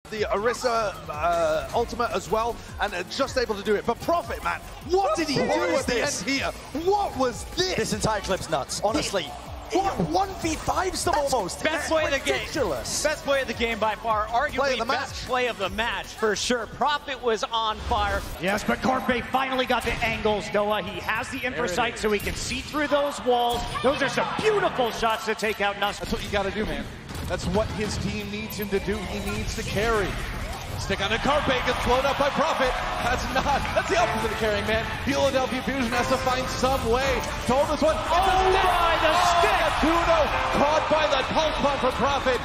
The Orisa ultimate as well, and just able to do it. But Prophet, man, what did he do at the end here? What was this? This entire clip's nuts, honestly. What? 1v5s them almost. Best play of the game. Ridiculous. Best play of the game by far. Arguably best play of the match for sure. Prophet was on fire. Yes, but Carpe finally got the angles, Noah. He has the infrasight so he can see through those walls. Those are some beautiful shots to take out Nusk. That's what you got to do, man. That's what his team needs him to do. He needs to carry. Stick on a Carpe, gets blown up by Prophet. That's the opposite of carrying, man. Philadelphia Fusion has to find some way to hold this one. Oh my, the stick! Kuno caught by the pulse bomb from Prophet.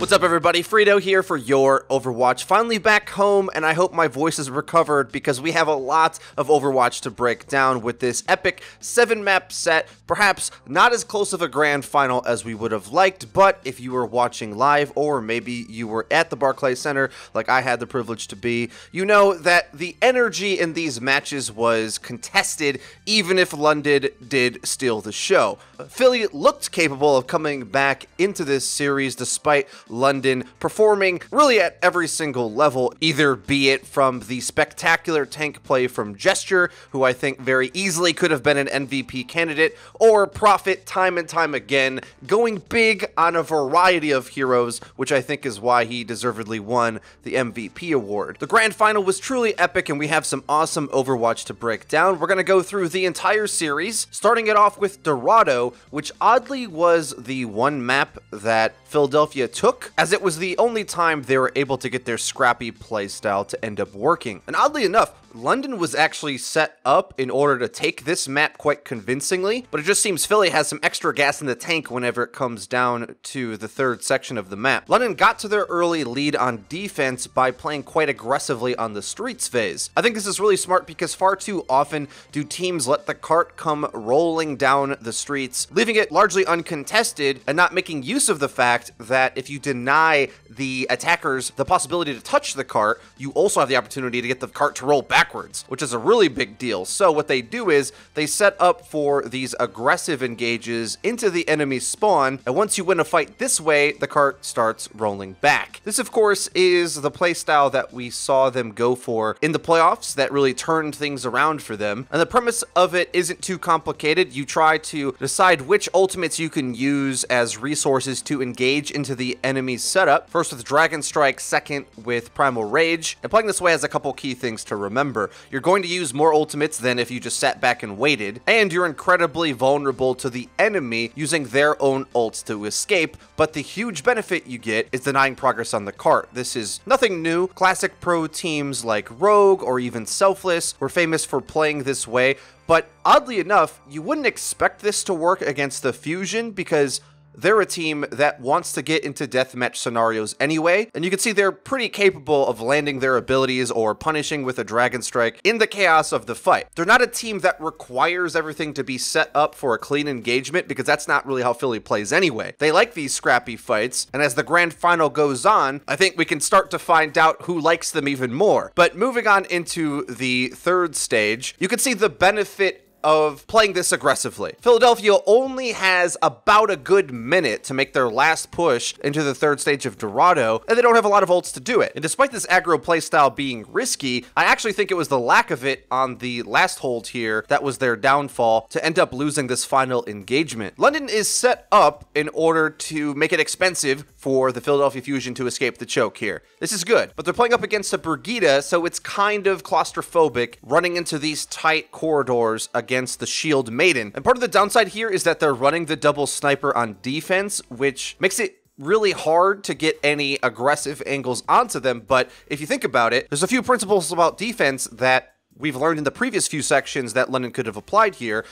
What's up, everybody? Frito here for your Overwatch. Finally back home, and I hope my voice is recovered because we have a lot of Overwatch to break down with this epic 7-map set. Perhaps not as close of a grand final as we would have liked, but if you were watching live or maybe you were at the Barclays Center like I had the privilege to be, you know that the energy in these matches was contested even if London did steal the show. Philly looked capable of coming back into this series despite London performing really at every single level, either be it from the spectacular tank play from Gesture, who I think very easily could have been an MVP candidate, or Prophet time and time again, going big on a variety of heroes, which I think is why he deservedly won the MVP award. The grand final was truly epic, and we have some awesome Overwatch to break down. We're going to go through the entire series, starting it off with Dorado, which oddly was the one map that Philadelphia took, as it was the only time they were able to get their scrappy playstyle to end up working. And oddly enough, London was actually set up in order to take this map quite convincingly, but it just seems Philly has some extra gas in the tank whenever it comes down to the third section of the map. London got to their early lead on defense by playing quite aggressively on the streets phase. I think this is really smart because far too often do teams let the cart come rolling down the streets, leaving it largely uncontested and not making use of the fact that if you deny the attackers the possibility to touch the cart, you also have the opportunity to get the cart to roll backwards, which is a really big deal. So what they do is they set up for these aggressive engages into the enemy spawn, and once you win a fight this way, the cart starts rolling back. This, of course, is the playstyle that we saw them go for in the playoffs that really turned things around for them. And the premise of it isn't too complicated. You try to decide which ultimates you can use as resources to engage into the enemy's setup. First with Dragon Strike, second with Primal Rage. And playing this way has a couple key things to remember. You're going to use more ultimates than if you just sat back and waited, and you're incredibly vulnerable to the enemy using their own ults to escape, but the huge benefit you get is denying progress on the cart. This is nothing new. Classic pro teams like Rogue or even Selfless were famous for playing this way, but oddly enough, you wouldn't expect this to work against the Fusion because they're a team that wants to get into deathmatch scenarios anyway, and you can see they're pretty capable of landing their abilities or punishing with a Dragon Strike in the chaos of the fight. They're not a team that requires everything to be set up for a clean engagement because that's not really how Philly plays anyway. They like these scrappy fights, and as the grand final goes on, I think we can start to find out who likes them even more. But moving on into the third stage, you can see the benefit of playing this aggressively. Philadelphia only has about a good minute to make their last push into the third stage of Dorado, and they don't have a lot of ults to do it. And despite this aggro playstyle being risky, I actually think it was the lack of it on the last hold here that was their downfall to end up losing this final engagement. London is set up in order to make it expensive for the Philadelphia Fusion to escape the choke here. This is good, but they're playing up against a Brigida, so it's kind of claustrophobic running into these tight corridors against the Shield Maiden. And part of the downside here is that they're running the double sniper on defense, which makes it really hard to get any aggressive angles onto them. But if you think about it, there's a few principles about defense that we've learned in the previous few sections that London could have applied here.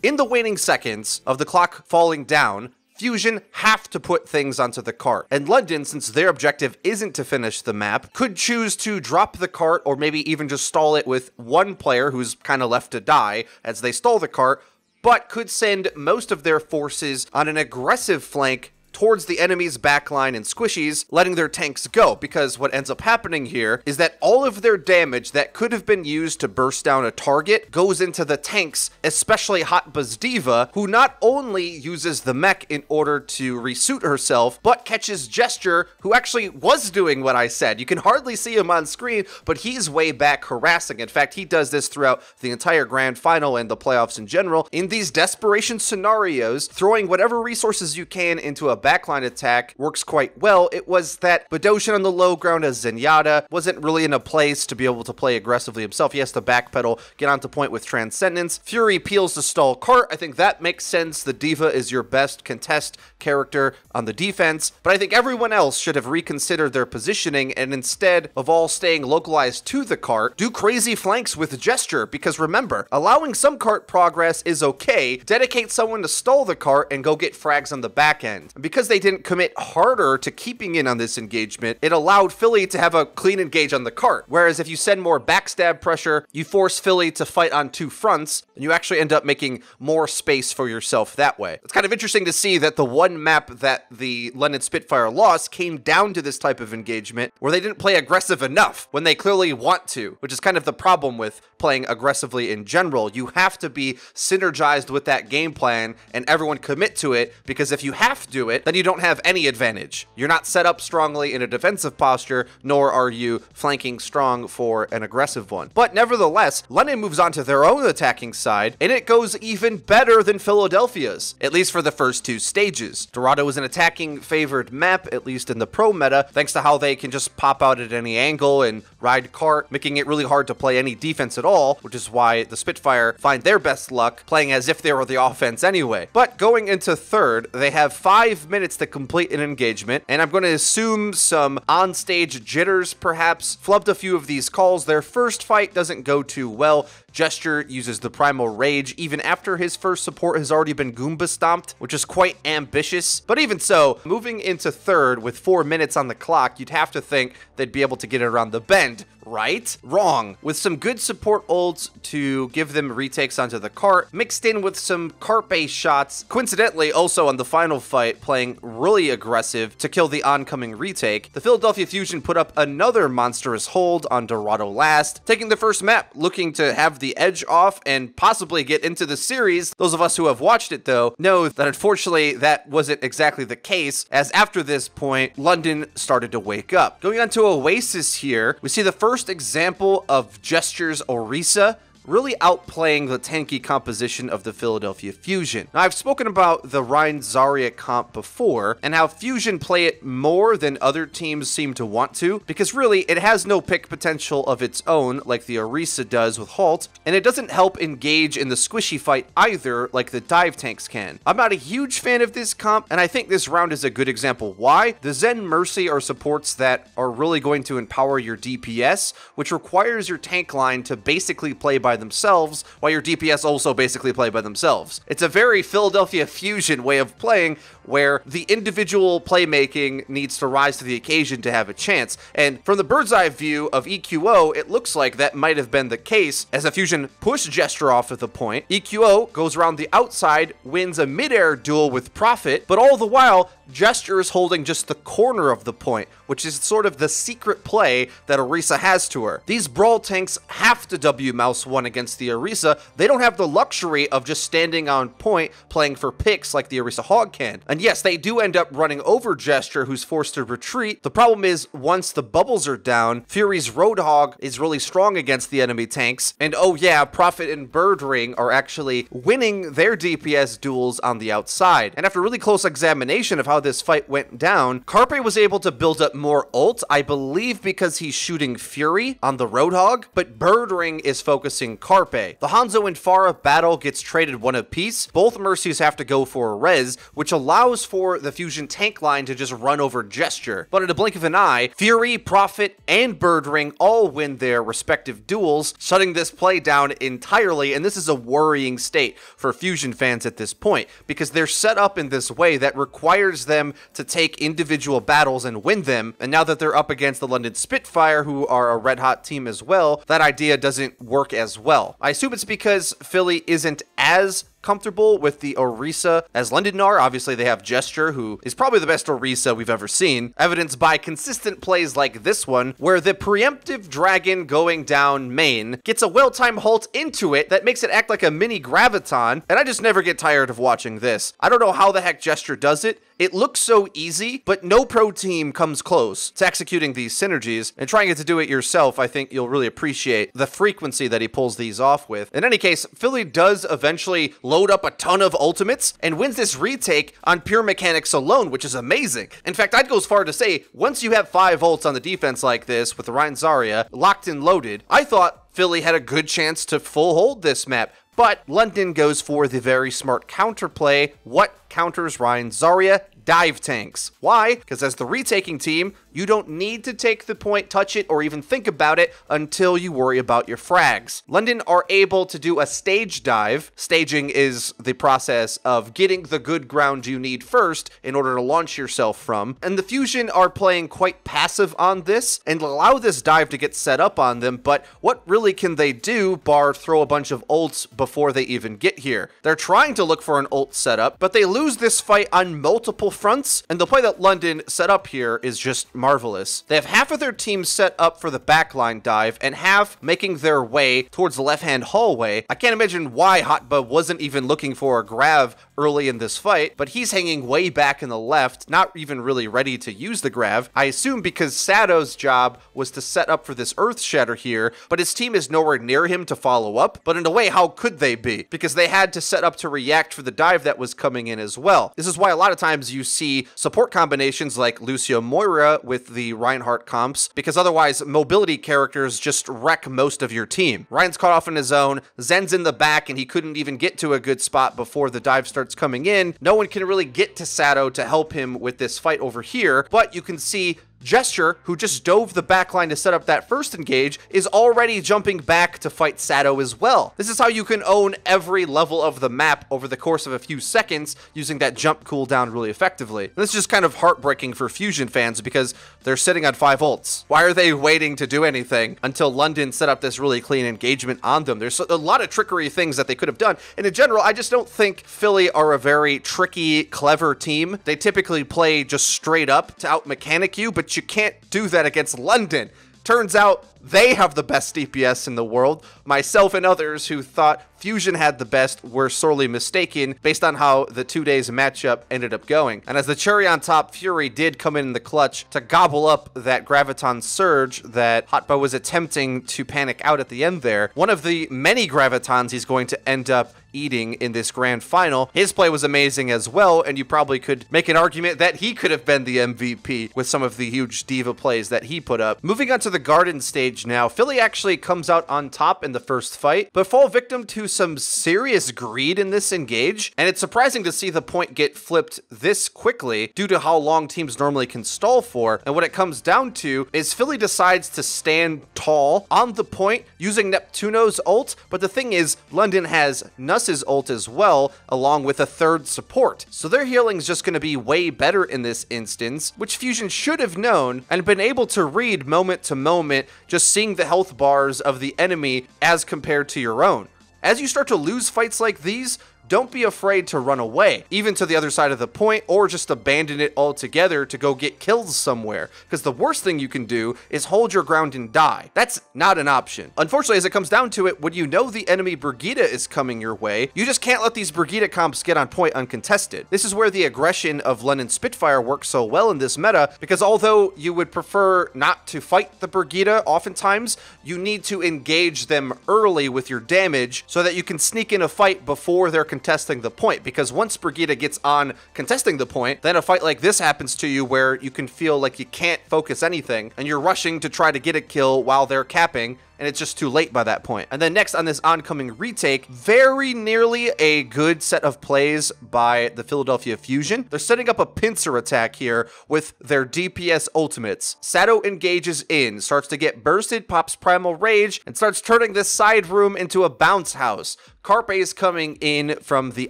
In the waning seconds of the clock falling down, Fusion have to put things onto the cart. And London, since their objective isn't to finish the map, could choose to drop the cart or maybe even just stall it with one player who's kind of left to die as they stall the cart, but could send most of their forces on an aggressive flank towards the enemy's backline and squishies, letting their tanks go, because what ends up happening here is that all of their damage that could have been used to burst down a target goes into the tanks, especially Hot Buzz Diva, who not only uses the mech in order to resuit herself, but catches Gesture, who actually was doing what I said. You can hardly see him on screen, but he's way back harassing. In fact, he does this throughout the entire grand final and the playoffs in general. In these desperation scenarios, throwing whatever resources you can into a backline attack works quite well. It was that Badoshin on the low ground as Zenyatta wasn't really in a place to be able to play aggressively himself. He has to backpedal, get onto point with Transcendence. Fury peels to stall cart. I think that makes sense. The Diva is your best contest character on the defense, but I think everyone else should have reconsidered their positioning, and instead of all staying localized to the cart, do crazy flanks with Gesture, because remember, allowing some cart progress is okay. Dedicate someone to stall the cart and go get frags on the back end. And because they didn't commit harder to keeping in on this engagement, it allowed Philly to have a clean engage on the cart. Whereas if you send more backstab pressure, you force Philly to fight on two fronts, and you actually end up making more space for yourself that way. It's kind of interesting to see that the one map that the London Spitfire lost came down to this type of engagement where they didn't play aggressive enough when they clearly want to, which is kind of the problem with playing aggressively in general. You have to be synergized with that game plan and everyone commit to it, because if you have to do it, then you don't have any advantage. You're not set up strongly in a defensive posture, nor are you flanking strong for an aggressive one. But nevertheless, London moves on to their own attacking side, and it goes even better than Philadelphia's, at least for the first two stages. Dorado is an attacking favored map, at least in the pro meta, thanks to how they can just pop out at any angle and ride cart, making it really hard to play any defense at all, which is why the Spitfire find their best luck playing as if they were the offense anyway. But going into third, they have 5 minutes to complete an engagement, and I'm going to assume some on-stage jitters perhaps flubbed a few of these calls. Their first fight doesn't go too well. Gesture uses the Primal Rage even after his first support has already been Goomba stomped, which is quite ambitious. But even so, moving into third with 4 minutes on the clock, you'd have to think they'd be able to get it around the bend, right? Wrong. With some good support ults to give them retakes onto the cart, mixed in with some cart-based shots, coincidentally also on the final fight, playing really aggressive to kill the oncoming retake, the Philadelphia Fusion put up another monstrous hold on Dorado last, taking the first map, looking to have the edge off and possibly get into the series. Those of us who have watched it though know that unfortunately that wasn't exactly the case, as after this point London started to wake up. Going on to Oasis here, we see the first example of Gesture's Orisa really outplaying the tanky composition of the Philadelphia Fusion. Now, I've spoken about the Rein Zarya comp before, and how Fusion play it more than other teams seem to want to, because really, it has no pick potential of its own, like the Orisa does with Halt, and it doesn't help engage in the squishy fight either, like the dive tanks can. I'm not a huge fan of this comp, and I think this round is a good example why. The Zen Mercy are supports that are really going to empower your DPS, which requires your tank line to basically play by themselves, while your DPS also basically play by themselves. It's a very Philadelphia Fusion way of playing, where the individual playmaking needs to rise to the occasion to have a chance. And from the bird's eye view of EQO, it looks like that might have been the case, as a Fusion pushed Gesture off at the point. EQO goes around the outside, wins a mid-air duel with Prophet, but all the while, Gesture is holding just the corner of the point, which is sort of the secret play that Orisa has to her. These Brawl tanks have to W Mouse 1 against the Orisa. They don't have the luxury of just standing on point playing for picks like the Orisa Hog can. And yes, they do end up running over Gesture, who's forced to retreat. The problem is, once the bubbles are down, Fury's Roadhog is really strong against the enemy tanks. And oh yeah, Prophet and Birdring are actually winning their DPS duels on the outside. And after really close examination of how this fight went down, Carpe was able to build up more ult, I believe because he's shooting Fury on the Roadhog, but Birdring is focusing Carpe. The Hanzo and Pharah battle gets traded one apiece. Both Mercies have to go for a res, which allows for the Fusion tank line to just run over Gesture. But in a blink of an eye, Fury, Prophet, and Birdring all win their respective duels, shutting this play down entirely, and this is a worrying state for Fusion fans at this point, because they're set up in this way that requires them to take individual battles and win them, and now that they're up against the London Spitfire, who are a red-hot team as well, that idea doesn't work as well. I assume it's because Philly isn't as comfortable with the Orisa as London are. Obviously, they have Gesture, who is probably the best Orisa we've ever seen, evidenced by consistent plays like this one, where the preemptive dragon going down main gets a well-timed ult into it that makes it act like a mini Graviton, and I just never get tired of watching this. I don't know how the heck Gesture does it. It looks so easy, but no pro team comes close to executing these synergies, and trying to do it yourself, I think you'll really appreciate the frequency that he pulls these off with. In any case, Philly does eventually load up a ton of ultimates and wins this retake on pure mechanics alone, which is amazing. In fact, I'd go as far to say, once you have 5 ults on the defense like this with Rein Zarya locked and loaded, I thought Philly had a good chance to full hold this map. But London goes for the very smart counterplay. What counters Rein Zarya? Dive tanks. Why? Because as the retaking team, you don't need to take the point, touch it, or even think about it until you worry about your frags. London are able to do a stage dive. Staging is the process of getting the good ground you need first in order to launch yourself from. And the Fusion are playing quite passive on this and allow this dive to get set up on them, but what really can they do bar throw a bunch of ults before they even get here? They're trying to look for an ult setup, but they lose this fight on multiple fronts, and the play that London set up here is just marvelous. They have half of their team set up for the backline dive and half making their way towards the left-hand hallway. I can't imagine why Hotba wasn't even looking for a grav early in this fight, but he's hanging way back in the left, not even really ready to use the grav. I assume because Sato's job was to set up for this Earth Shatter here, but his team is nowhere near him to follow up. But in a way, how could they be? Because they had to set up to react for the dive that was coming in as well. This is why a lot of times you see support combinations like Lucio Moira with the Reinhardt comps, because otherwise mobility characters just wreck most of your team. Ryan's caught off on his own, Zen's in the back, and he couldn't even get to a good spot before the dive starts coming in. No one can really get to Sato to help him with this fight over here, but you can see Gesture, who just dove the backline to set up that first engage, is already jumping back to fight Sato as well. This is how you can own every level of the map over the course of a few seconds using that jump cooldown really effectively. And this is just kind of heartbreaking for Fusion fans because they're sitting on 5 ults. Why are they waiting to do anything until London set up this really clean engagement on them? There's a lot of trickery things that they could have done. And in general, I just don't think Philly are a very tricky, clever team. They typically play just straight up to out-mechanic you, but you can't do that against London. Turns out they have the best DPS in the world. Myself and others who thought Fusion had the best were sorely mistaken based on how the 2 days matchup ended up going. And as the cherry on top, Fury did come in the clutch to gobble up that Graviton surge that Hotba was attempting to panic out at the end there. One of the many Gravitons he's going to end up eating in this grand final. His play was amazing as well, and you probably could make an argument that he could have been the MVP with some of the huge diva plays that he put up. Moving on to the garden stage now, Philly actually comes out on top in the first fight, but fall victim to some serious greed in this engage, and it's surprising to see the point get flipped this quickly due to how long teams normally can stall for. And what it comes down to is Philly decides to stand tall on the point using Neptuno's ult, but the thing is, London has Nuss's ult as well, along with a third support. So their healing is just going to be way better in this instance, which Fusion should have known and been able to read moment to moment, just seeing the health bars of the enemy as compared to your own. As you start to lose fights like these, don't be afraid to run away, even to the other side of the point, or just abandon it altogether to go get kills somewhere. Because the worst thing you can do is hold your ground and die. That's not an option. Unfortunately, as it comes down to it, when you know the enemy Brigitte is coming your way, you just can't let these Brigitte comps get on point uncontested. This is where the aggression of London Spitfire works so well in this meta, because although you would prefer not to fight the Brigitte, oftentimes you need to engage them early with your damage so that you can sneak in a fight before they're contesting the point, because once Brigitte gets on contesting the point, then a fight like this happens to you where you can feel like you can't focus anything and you're rushing to try to get a kill while they're capping, and it's just too late by that point. And then next on this oncoming retake, very nearly a good set of plays by the Philadelphia Fusion. They're setting up a pincer attack here with their DPS ultimates. Sato engages in, starts to get bursted, pops Primal Rage, and starts turning this side room into a bounce house. Carpe is coming in from the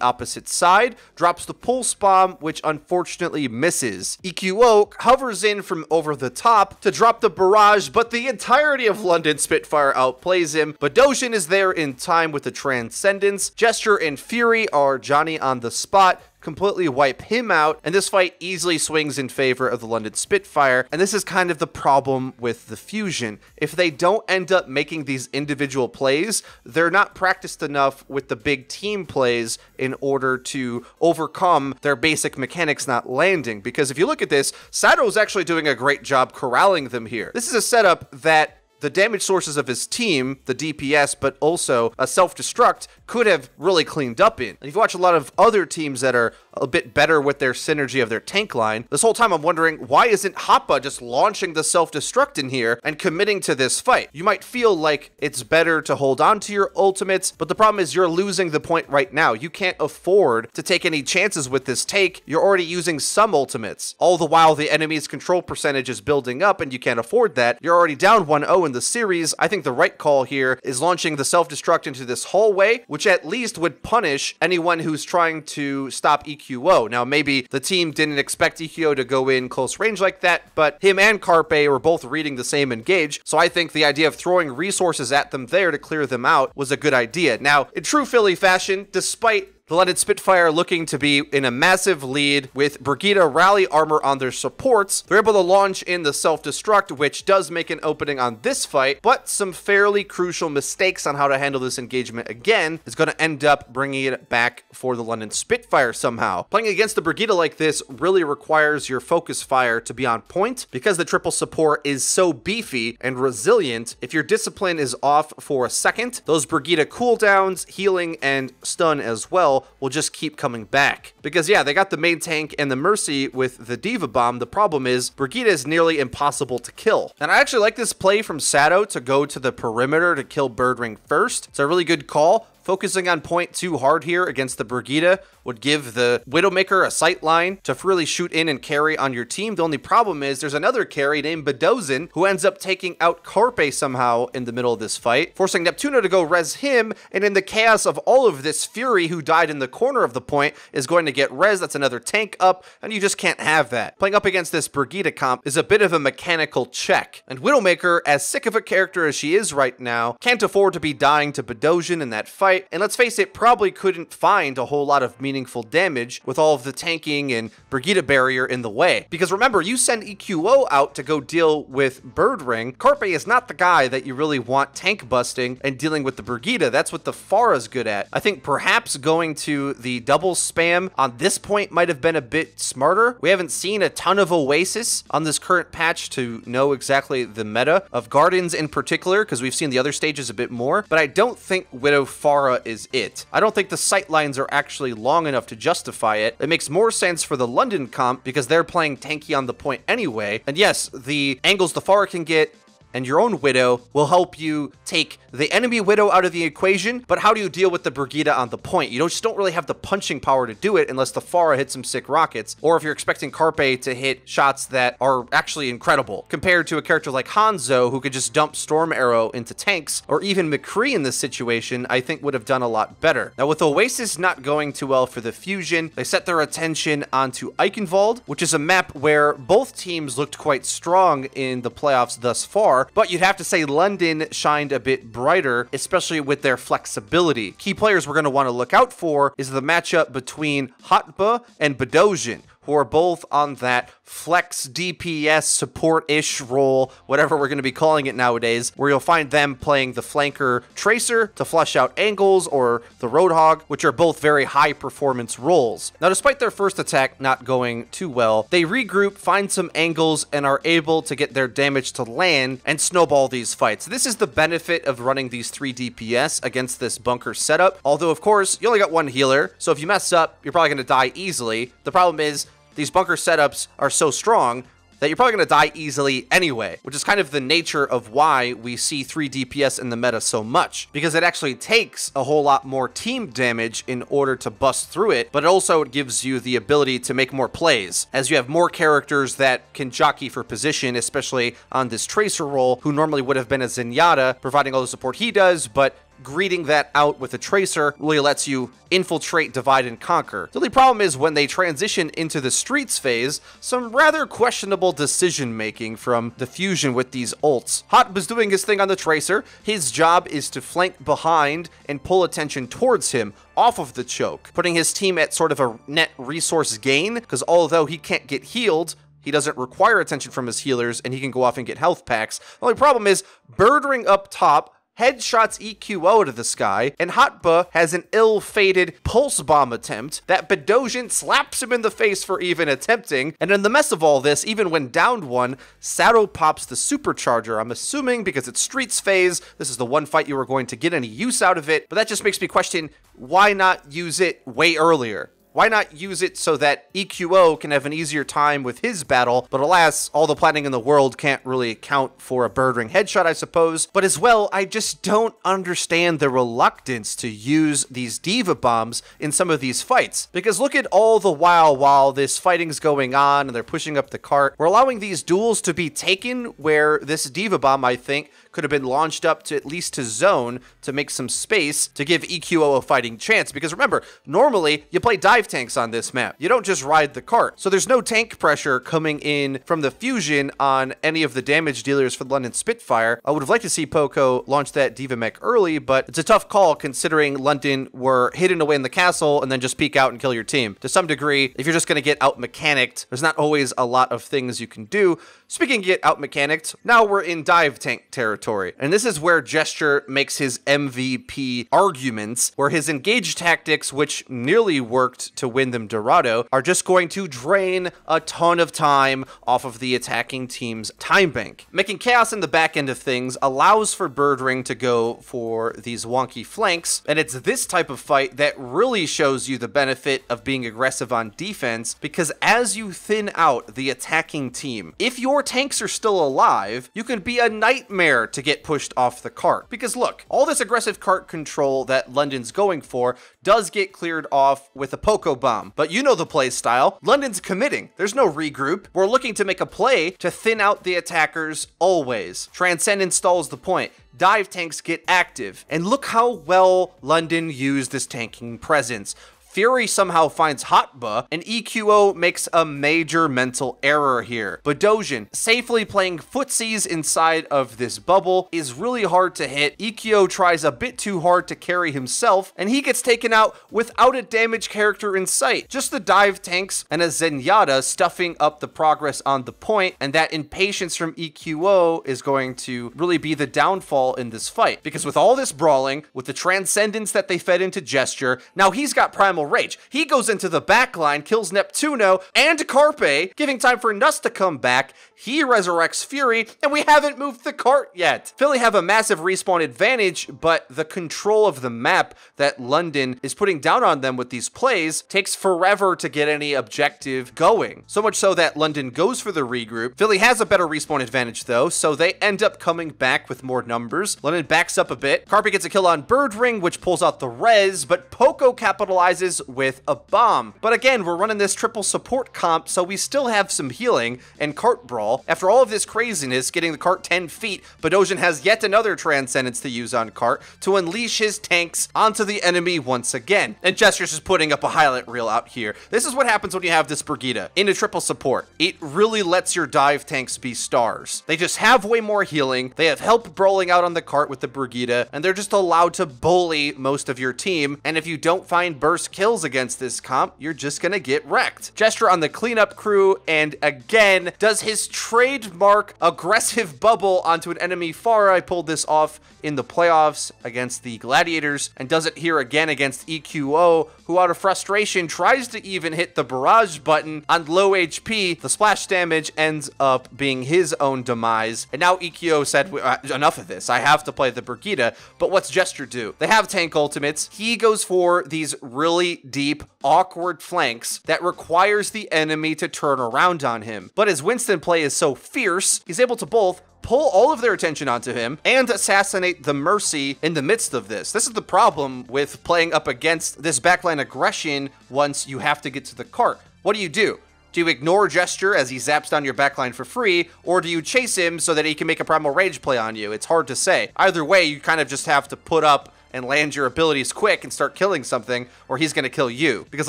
opposite side, drops the pulse bomb, which unfortunately misses. EQO hovers in from over the top to drop the barrage, but the entirety of London Spitfire Spitfire outplays him. Bedosian is there in time with the Transcendence. Gesture and Fury are Johnny on the spot, completely wipe him out, and this fight easily swings in favor of the London Spitfire, and this is kind of the problem with the Fusion. If they don't end up making these individual plays, they're not practiced enough with the big team plays in order to overcome their basic mechanics not landing, because if you look at this, Sato's actually doing a great job corralling them here. This is a setup that the damage sources of his team, the DPS, but also a self-destruct, could have really cleaned up in. And if you watch a lot of other teams that are a bit better with their synergy of their tank line, this whole time I'm wondering, why isn't Happa just launching the self-destruct in here and committing to this fight? You might feel like it's better to hold on to your ultimates, but the problem is you're losing the point right now. You can't afford to take any chances with this take. You're already using some ultimates. All the while the enemy's control percentage is building up and you can't afford that. You're already down 1-0 in the series. I think the right call here is launching the self-destruct into this hallway, which at least would punish anyone who's trying to stop EQO. Now, maybe the team didn't expect EQO to go in close range like that, but him and Carpe were both reading the same engage, so I think the idea of throwing resources at them there to clear them out was a good idea. Now, in true Philly fashion, despite the London Spitfire looking to be in a massive lead with Brigitte rally armor on their supports, they're able to launch in the self-destruct, which does make an opening on this fight, but some fairly crucial mistakes on how to handle this engagement again is going to end up bringing it back for the London Spitfire somehow. Playing against the Brigitte like this really requires your focus fire to be on point because the triple support is so beefy and resilient. If your discipline is off for a second, those Brigitte cooldowns, healing, and stun as well will just keep coming back. Because yeah, they got the main tank and the Mercy with the Diva Bomb. The problem is Brigitte is nearly impossible to kill. And I actually like this play from Sato to go to the perimeter to kill Birdring first. It's a really good call. Focusing on point too hard here against the Brigitte would give the Widowmaker a sight line to really shoot in and carry on your team. The only problem is there's another carry named Bedosian who ends up taking out Carpe somehow in the middle of this fight, forcing Neptuno to go res him, and in the chaos of all of this, Fury, who died in the corner of the point, is going to get res. That's another tank up, and you just can't have that. Playing up against this Brigitte comp is a bit of a mechanical check, and Widowmaker, as sick of a character as she is right now, can't afford to be dying to Bedosian in that fight, and let's face it, probably couldn't find a whole lot of meaningful damage with all of the tanking and Brigitte barrier in the way. Because remember, you send EQO out to go deal with Birdring. Carpe is not the guy that you really want tank busting and dealing with the Brigitte. That's what the Pharah's good at. I think perhaps going to the double spam on this point might have been a bit smarter. We haven't seen a ton of Oasis on this current patch to know exactly the meta of Gardens in particular, because we've seen the other stages a bit more, but I don't think Widow Pharah is it. I don't think the sight lines are actually long enough to justify it. It makes more sense for the London comp because they're playing tanky on the point anyway. And yes, the angles the Pharah can get and your own Widow will help you take the enemy Widow out of the equation, but how do you deal with the Brigitte on the point? You just don't really have the punching power to do it unless the Pharah hits some sick rockets, or if you're expecting Carpe to hit shots that are actually incredible, compared to a character like Hanzo, who could just dump Storm Arrow into tanks, or even McCree in this situation, I think would have done a lot better. Now, with Oasis not going too well for the Fusion, they set their attention onto Eichenwald, which is a map where both teams looked quite strong in the playoffs thus far, but you'd have to say London shined a bit brighter, especially with their flexibility. Key players we're going to want to look out for is the matchup between Hotba and Bedosian, who are both on that flex DPS support-ish role, whatever we're going to be calling it nowadays, where you'll find them playing the flanker Tracer to flush out angles, or the Roadhog, which are both very high-performance roles. Now, despite their first attack not going too well, they regroup, find some angles, and are able to get their damage to land and snowball these fights. This is the benefit of running these 3 DPS against this bunker setup, although, of course, you only got one healer, so if you mess up, you're probably going to die easily. The problem is, these bunker setups are so strong that you're probably going to die easily anyway, which is kind of the nature of why we see 3 DPS in the meta so much, because it actually takes a whole lot more team damage in order to bust through it, but it also gives you the ability to make more plays, as you have more characters that can jockey for position, especially on this Tracer role, who normally would have been a Zenyatta, providing all the support he does, but greeting that out with a Tracer really lets you infiltrate, divide, and conquer. The only problem is when they transition into the Streets phase, some rather questionable decision making from the fusion with these ults. Hot was doing his thing on the Tracer. His job is to flank behind and pull attention towards him off of the choke, putting his team at sort of a net resource gain, because although he can't get healed, he doesn't require attention from his healers, and he can go off and get health packs. The only problem is, Birdring up top headshots EQO to the sky, and Hotba has an ill-fated pulse bomb attempt that Bedosian slaps him in the face for even attempting, and in the mess of all this, even when downed one, Sato pops the supercharger. I'm assuming because it's Streets phase, this is the one fight you were going to get any use out of it, but that just makes me question, why not use it way earlier? Why not use it so that EQO can have an easier time with his battle? But alas, all the planning in the world can't really account for a Birdring headshot, I suppose. But as well, I just don't understand the reluctance to use these Diva Bombs in some of these fights. Because look at all the while this fighting's going on and they're pushing up the cart, we're allowing these duels to be taken where this Diva Bomb, I think, could have been launched up to at least to zone to make some space to give EQO a fighting chance. Because remember, normally you play dive tanks on this map. You don't just ride the cart. So there's no tank pressure coming in from the fusion on any of the damage dealers for the London Spitfire. I would have liked to see Poco launch that Diva mech early, but it's a tough call considering London were hidden away in the castle and then just peek out and kill your team. To some degree, if you're just going to get out-mechanicked, there's not always a lot of things you can do. Speaking of get out-mechanicked, now we're in dive tank territory. And this is where Gesture makes his MVP arguments, where his engage tactics, which nearly worked to win them Dorado, are just going to drain a ton of time off of the attacking team's time bank. Making chaos in the back end of things allows for Birdring to go for these wonky flanks, and it's this type of fight that really shows you the benefit of being aggressive on defense, because as you thin out the attacking team, if your tanks are still alive, you can be a nightmare to get pushed off the cart. Because look, all this aggressive cart control that London's going for does get cleared off with a Poco bomb. But you know the play style. London's committing. There's no regroup. We're looking to make a play to thin out the attackers always. Transcend installs the point. Dive tanks get active. And look how well London used this tanking presence. Fury somehow finds Hotba, and EQO makes a major mental error here. Bedosian, safely playing footsies inside of this bubble, is really hard to hit. EQO tries a bit too hard to carry himself, and he gets taken out without a damaged character in sight. Just the dive tanks and a Zenyatta stuffing up the progress on the point, and that impatience from EQO is going to really be the downfall in this fight. Because with all this brawling, with the transcendence that they fed into Gesture, now he's got Primal Rage. He goes into the backline, kills Neptuno and Carpe, giving time for Nuss to come back. He resurrects Fury, and we haven't moved the cart yet. Philly have a massive respawn advantage, but the control of the map that London is putting down on them with these plays takes forever to get any objective going. So much so that London goes for the regroup. Philly has a better respawn advantage though, so they end up coming back with more numbers. London backs up a bit. Carpe gets a kill on Birdring, which pulls out the res, but Poco capitalizes with a bomb. But again, we're running this triple support comp, so we still have some healing and cart brawl. After all of this craziness, getting the cart 10 feet, Bedosian has yet another Transcendence to use on cart to unleash his tanks onto the enemy once again. And Gesture's just putting up a highlight reel out here. This is what happens when you have this Brigitte into triple support. It really lets your dive tanks be stars. They just have way more healing, they have help brawling out on the cart with the Brigitte, and they're just allowed to bully most of your team, and if you don't find burst kills against this comp, you're just gonna get wrecked. Gesture on the cleanup crew, and again, does his trademark aggressive bubble onto an enemy far. I pulled this off in the playoffs against the Gladiators, and does it here again against EQO, who out of frustration tries to even hit the barrage button on low HP. The splash damage ends up being his own demise, and now EQO said, enough of this, I have to play the Brigitte. But what's Gesture do? They have tank ultimates. He goes for these really deep, awkward flanks that requires the enemy to turn around on him. But his Winston play is so fierce, he's able to both pull all of their attention onto him and assassinate the Mercy in the midst of this. This is the problem with playing up against this backline aggression once you have to get to the cart. What do? Do you ignore Gesture as he zaps down your backline for free, or do you chase him so that he can make a Primal Rage play on you? It's hard to say. Either way, you kind of just have to put up and land your abilities quick and start killing something, or he's going to kill you. Because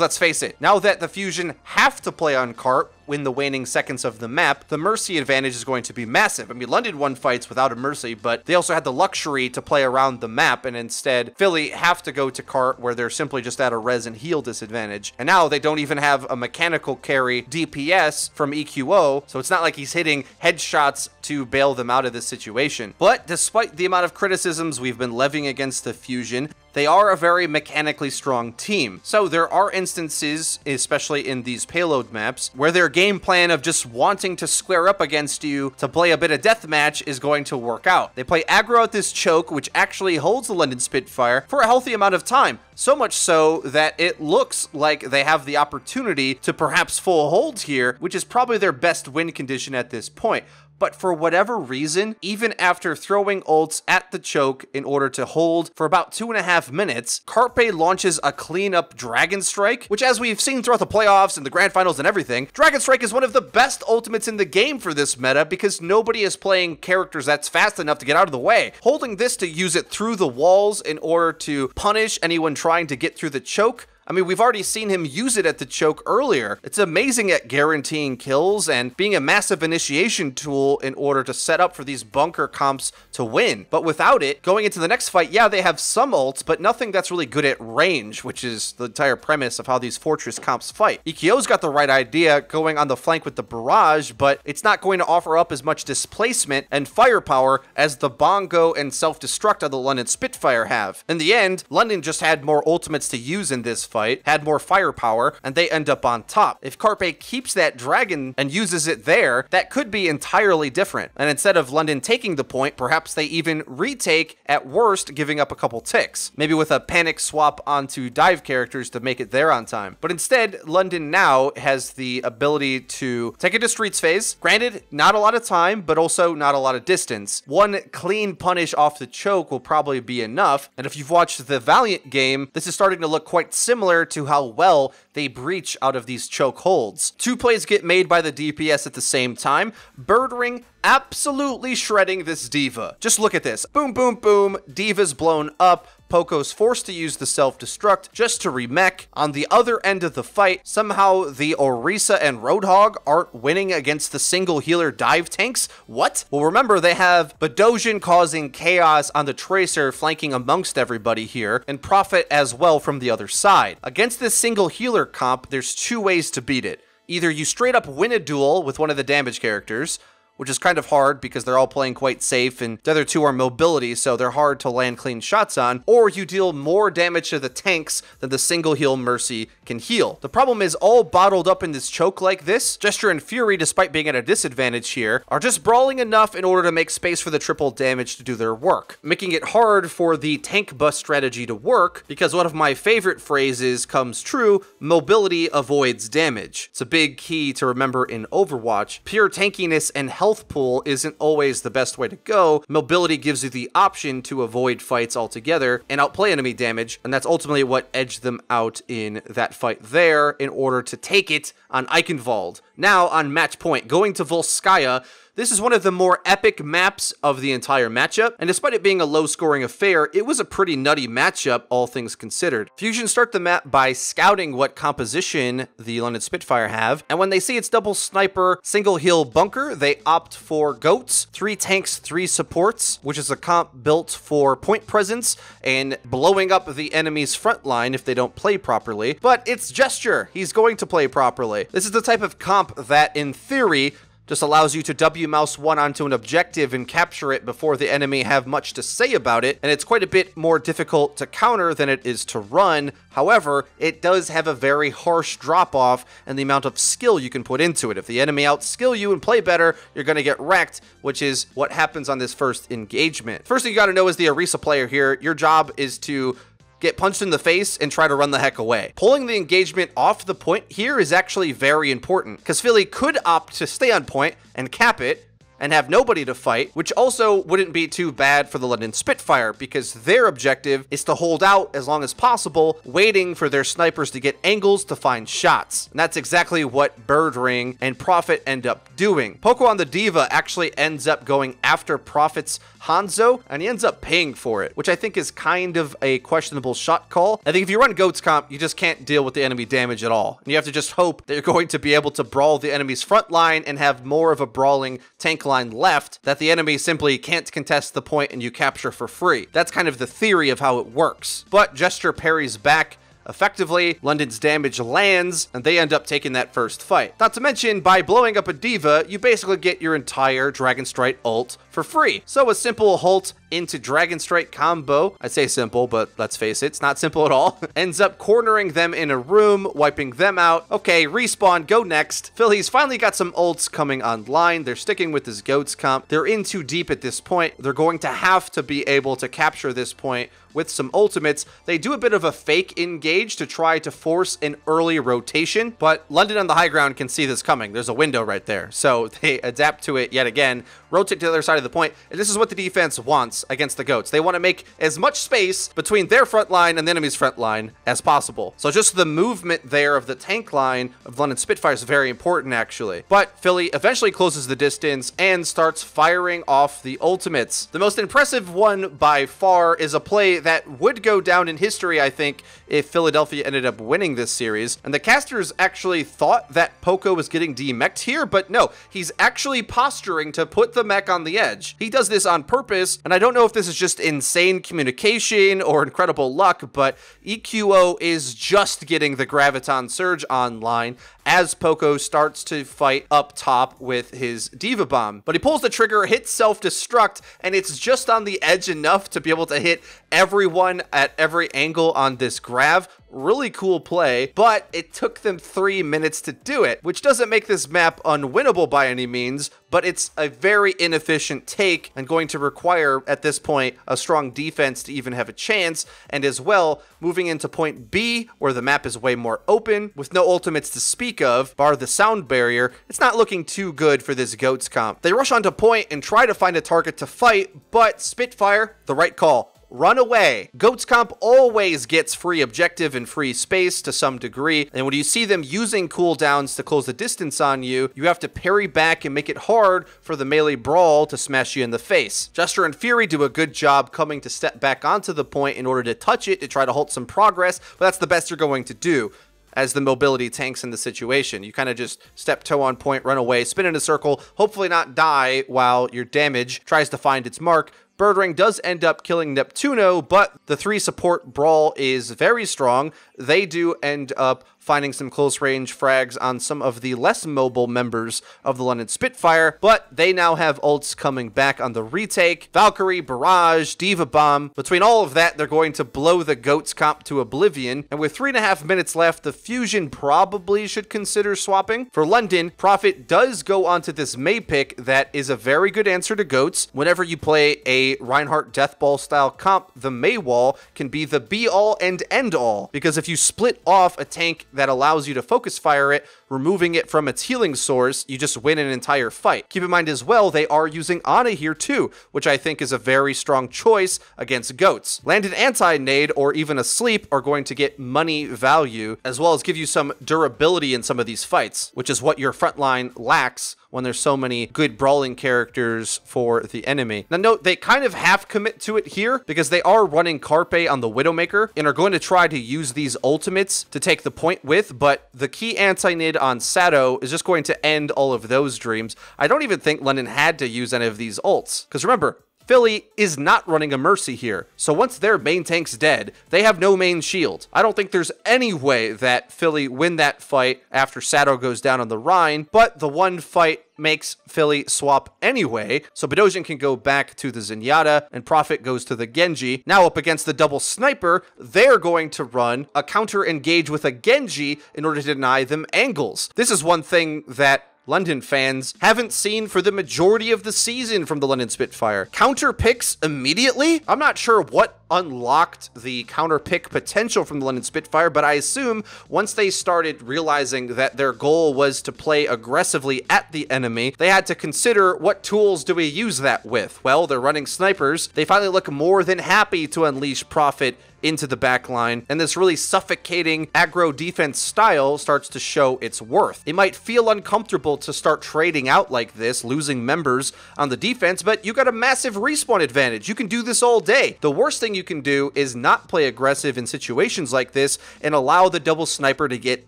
let's face it, now that the Fusion have to play on cart in the waning seconds of the map, the Mercy advantage is going to be massive. I mean, London won fights without a Mercy, but they also had the luxury to play around the map, and instead Philly have to go to cart where they're simply just at a res and heal disadvantage. And now they don't even have a mechanical carry DPS from EQO, so it's not like he's hitting headshots to bail them out of this situation. But despite the amount of criticisms we've been levying against the Fusion, they are a very mechanically strong team. So there are instances, especially in these payload maps, where their game plan of just wanting to square up against you to play a bit of deathmatch is going to work out. They play aggro at this choke, which actually holds the London Spitfire for a healthy amount of time. So much so that it looks like they have the opportunity to perhaps full hold here, which is probably their best win condition at this point. But for whatever reason, even after throwing ults at the choke in order to hold for about 2.5 minutes, Carpe launches a clean-up Dragon Strike, which, as we've seen throughout the playoffs and the Grand Finals and everything, Dragon Strike is one of the best ultimates in the game for this meta because nobody is playing characters that's fast enough to get out of the way. Holding this to use it through the walls in order to punish anyone trying to get through the choke, I mean, we've already seen him use it at the choke earlier. It's amazing at guaranteeing kills and being a massive initiation tool in order to set up for these bunker comps to win. But without it, going into the next fight, yeah, they have some ults, but nothing that's really good at range, which is the entire premise of how these Fortress comps fight. EQO's got the right idea going on the flank with the barrage, but it's not going to offer up as much displacement and firepower as the Bongo and self-destruct of the London Spitfire have. In the end, London just had more ultimates to use in this fight, had more firepower, and they end up on top. If Carpe keeps that dragon and uses it there, that could be entirely different. And instead of London taking the point, perhaps they even retake, at worst, giving up a couple ticks. Maybe with a panic swap onto dive characters to make it there on time. But instead, London now has the ability to take it to Streets phase. Granted, not a lot of time, but also not a lot of distance. One clean punish off the choke will probably be enough. And if you've watched the Valiant game, this is starting to look quite similar to how well they breach out of these choke holds. 2 plays get made by the DPS at the same time. Birdring absolutely shredding this D.Va. Just look at this. Boom, boom, boom. D.Va's blown up. Poco's forced to use the self-destruct just to remech. On the other end of the fight, somehow the Orisa and Roadhog aren't winning against the single healer dive tanks. What? Well, remember, they have Badosian causing chaos on the Tracer flanking amongst everybody here, and Prophet as well from the other side. Against this single healer comp, there's 2 ways to beat it. Either you straight up win a duel with one of the damage characters, which is kind of hard because they're all playing quite safe and the other 2 are mobility, so they're hard to land clean shots on, or you deal more damage to the tanks than the single heal Mercy can heal. The problem is all bottled up in this choke like this, Gesture and Fury, despite being at a disadvantage here, are just brawling enough in order to make space for the triple damage to do their work, making it hard for the tank bus strategy to work, because one of my favorite phrases comes true: mobility avoids damage. It's a big key to remember in Overwatch. Pure tankiness and health pool isn't always the best way to go. Mobility gives you the option to avoid fights altogether and outplay enemy damage, and that's ultimately what edged them out in that fight there in order to take it on Eichenwald. Now on match point, going to Volskaya. This is one of the more epic maps of the entire matchup, and despite it being a low-scoring affair, it was a pretty nutty matchup, all things considered. Fusion start the map by scouting what composition the London Spitfire have, and when they see its double sniper, single heal bunker, they opt for goats, 3 tanks, 3 supports, which is a comp built for point presence and blowing up the enemy's front line if they don't play properly. But it's Gesture. He's going to play properly. This is the type of comp that, in theory, just allows you to W-mouse 1 onto an objective and capture it before the enemy have much to say about it, and it's quite a bit more difficult to counter than it is to run. However, it does have a very harsh drop-off in the amount of skill you can put into it. If the enemy outskill you and play better, you're going to get wrecked, which is what happens on this first engagement. First thing you got to know is the Orisa player here, your job is to get punched in the face and try to run the heck away. Pulling the engagement off the point here is actually very important, because Philly could opt to stay on point and cap it, and have nobody to fight, which also wouldn't be too bad for the London Spitfire because their objective is to hold out as long as possible, waiting for their snipers to get angles to find shots. And that's exactly what Birdring and Prophet end up doing. Poco on the D.Va actually ends up going after Prophet's Hanzo, and he ends up paying for it, which I think is kind of a questionable shot call. I think if you run Goats comp, you just can't deal with the enemy damage at all. And you have to just hope that you're going to be able to brawl the enemy's front line and have more of a brawling tank line left, that the enemy simply can't contest the point and you capture for free. That's kind of the theory of how it works. But Gesture parries back effectively, London's damage lands, and they end up taking that first fight. Not to mention, by blowing up a D.Va, you basically get your entire Dragon Strike ult for free. So a simple ult into Dragon Strike combo, I say simple, but let's face it, it's not simple at all, ends up cornering them in a room, wiping them out. Okay, respawn, go next. Philly's finally got some ults coming online. They're sticking with this Goats comp. They're in too deep at this point. They're going to have to be able to capture this point with some ultimates. They do a bit of a fake engage to try to force an early rotation, but London on the high ground can see this coming. There's a window right there. So they adapt to it yet again, rotate to the other side of the point, and this is what the defense wants against the Goats. They want to make as much space between their front line and the enemy's front line as possible. So just the movement there of the tank line of London Spitfire is very important, actually. But Philly eventually closes the distance and starts firing off the ultimates. The most impressive one by far is a play that would go down in history, I think, if Philadelphia ended up winning this series. And the casters actually thought that Poco was getting demech'd here, but no, he's actually posturing to put the mech on the edge. He does this on purpose, and I don't know if this is just insane communication or incredible luck, but EQO is just getting the Graviton Surge online as Poco starts to fight up top with his D.Va Bomb. But he pulls the trigger, hits self-destruct, and it's just on the edge enough to be able to hit everyone at every angle on this grav. Really cool play, but it took them 3 minutes to do it, which doesn't make this map unwinnable by any means, but it's a very inefficient take and going to require, at this point, a strong defense to even have a chance, and as well, moving into point B, where the map is way more open, with no ultimates to speak of, bar the sound barrier, it's not looking too good for this Goats comp. They rush onto point and try to find a target to fight, but Spitfire, the right call. Run away. Goats comp always gets free objective and free space to some degree, and when you see them using cooldowns to close the distance on you, you have to parry back and make it hard for the melee brawl to smash you in the face. Jester and Fury do a good job coming to step back onto the point in order to touch it to try to halt some progress, but that's the best you're going to do as the mobility tanks in the situation. You kind of just step toe on point, run away, spin in a circle, hopefully not die while your damage tries to find its mark. Birdring does end up killing Neptuno, but the 3 support brawl is very strong. They do end up finding some close range frags on some of the less mobile members of the London Spitfire, but they now have ults coming back on the retake. Valkyrie, Barrage, D.Va Bomb. Between all of that, they're going to blow the Goats comp to oblivion, and with 3.5 minutes left, the Fusion probably should consider swapping. For London, Prophet does go onto this May pick that is a very good answer to Goats. Whenever you play a Reinhardt Deathball style comp, the May wall can be the be-all and end-all, because if you split off a tank that allows you to focus fire it, removing it from its healing source, you just win an entire fight. Keep in mind as well, they are using Ana here too, which I think is a very strong choice against Goats. Landed anti-nade or even a sleep are going to get money value, as well as give you some durability in some of these fights, which is what your front line lacks when there's so many good brawling characters for the enemy. Now note, they kind of half commit to it here because they are running Carpe on the Widowmaker and are going to try to use these ultimates to take the point with, but the key anti-nid on Sato is just going to end all of those dreams. I don't even think London had to use any of these ults, because remember, Philly is not running a Mercy here, so once their main tank's dead, they have no main shield. I don't think there's any way that Philly win that fight after Sato goes down on the Rhine, but the one fight makes Philly swap anyway, so Bedosian can go back to the Zenyatta, and Prophet goes to the Genji. Now up against the double sniper, they're going to run a counter engage with a Genji in order to deny them angles. This is one thing that London fans haven't seen for the majority of the season from the London Spitfire. Counter picks immediately? I'm not sure what unlocked the counter pick potential from the London Spitfire, but I assume once they started realizing that their goal was to play aggressively at the enemy, they had to consider what tools do we use that with? Well, they're running snipers. They finally look more than happy to unleash Prophet into the back line, and this really suffocating aggro defense style starts to show its worth. It might feel uncomfortable to start trading out like this, losing members on the defense, but you got a massive respawn advantage. You can do this all day. The worst thing you can do is not play aggressive in situations like this and allow the double sniper to get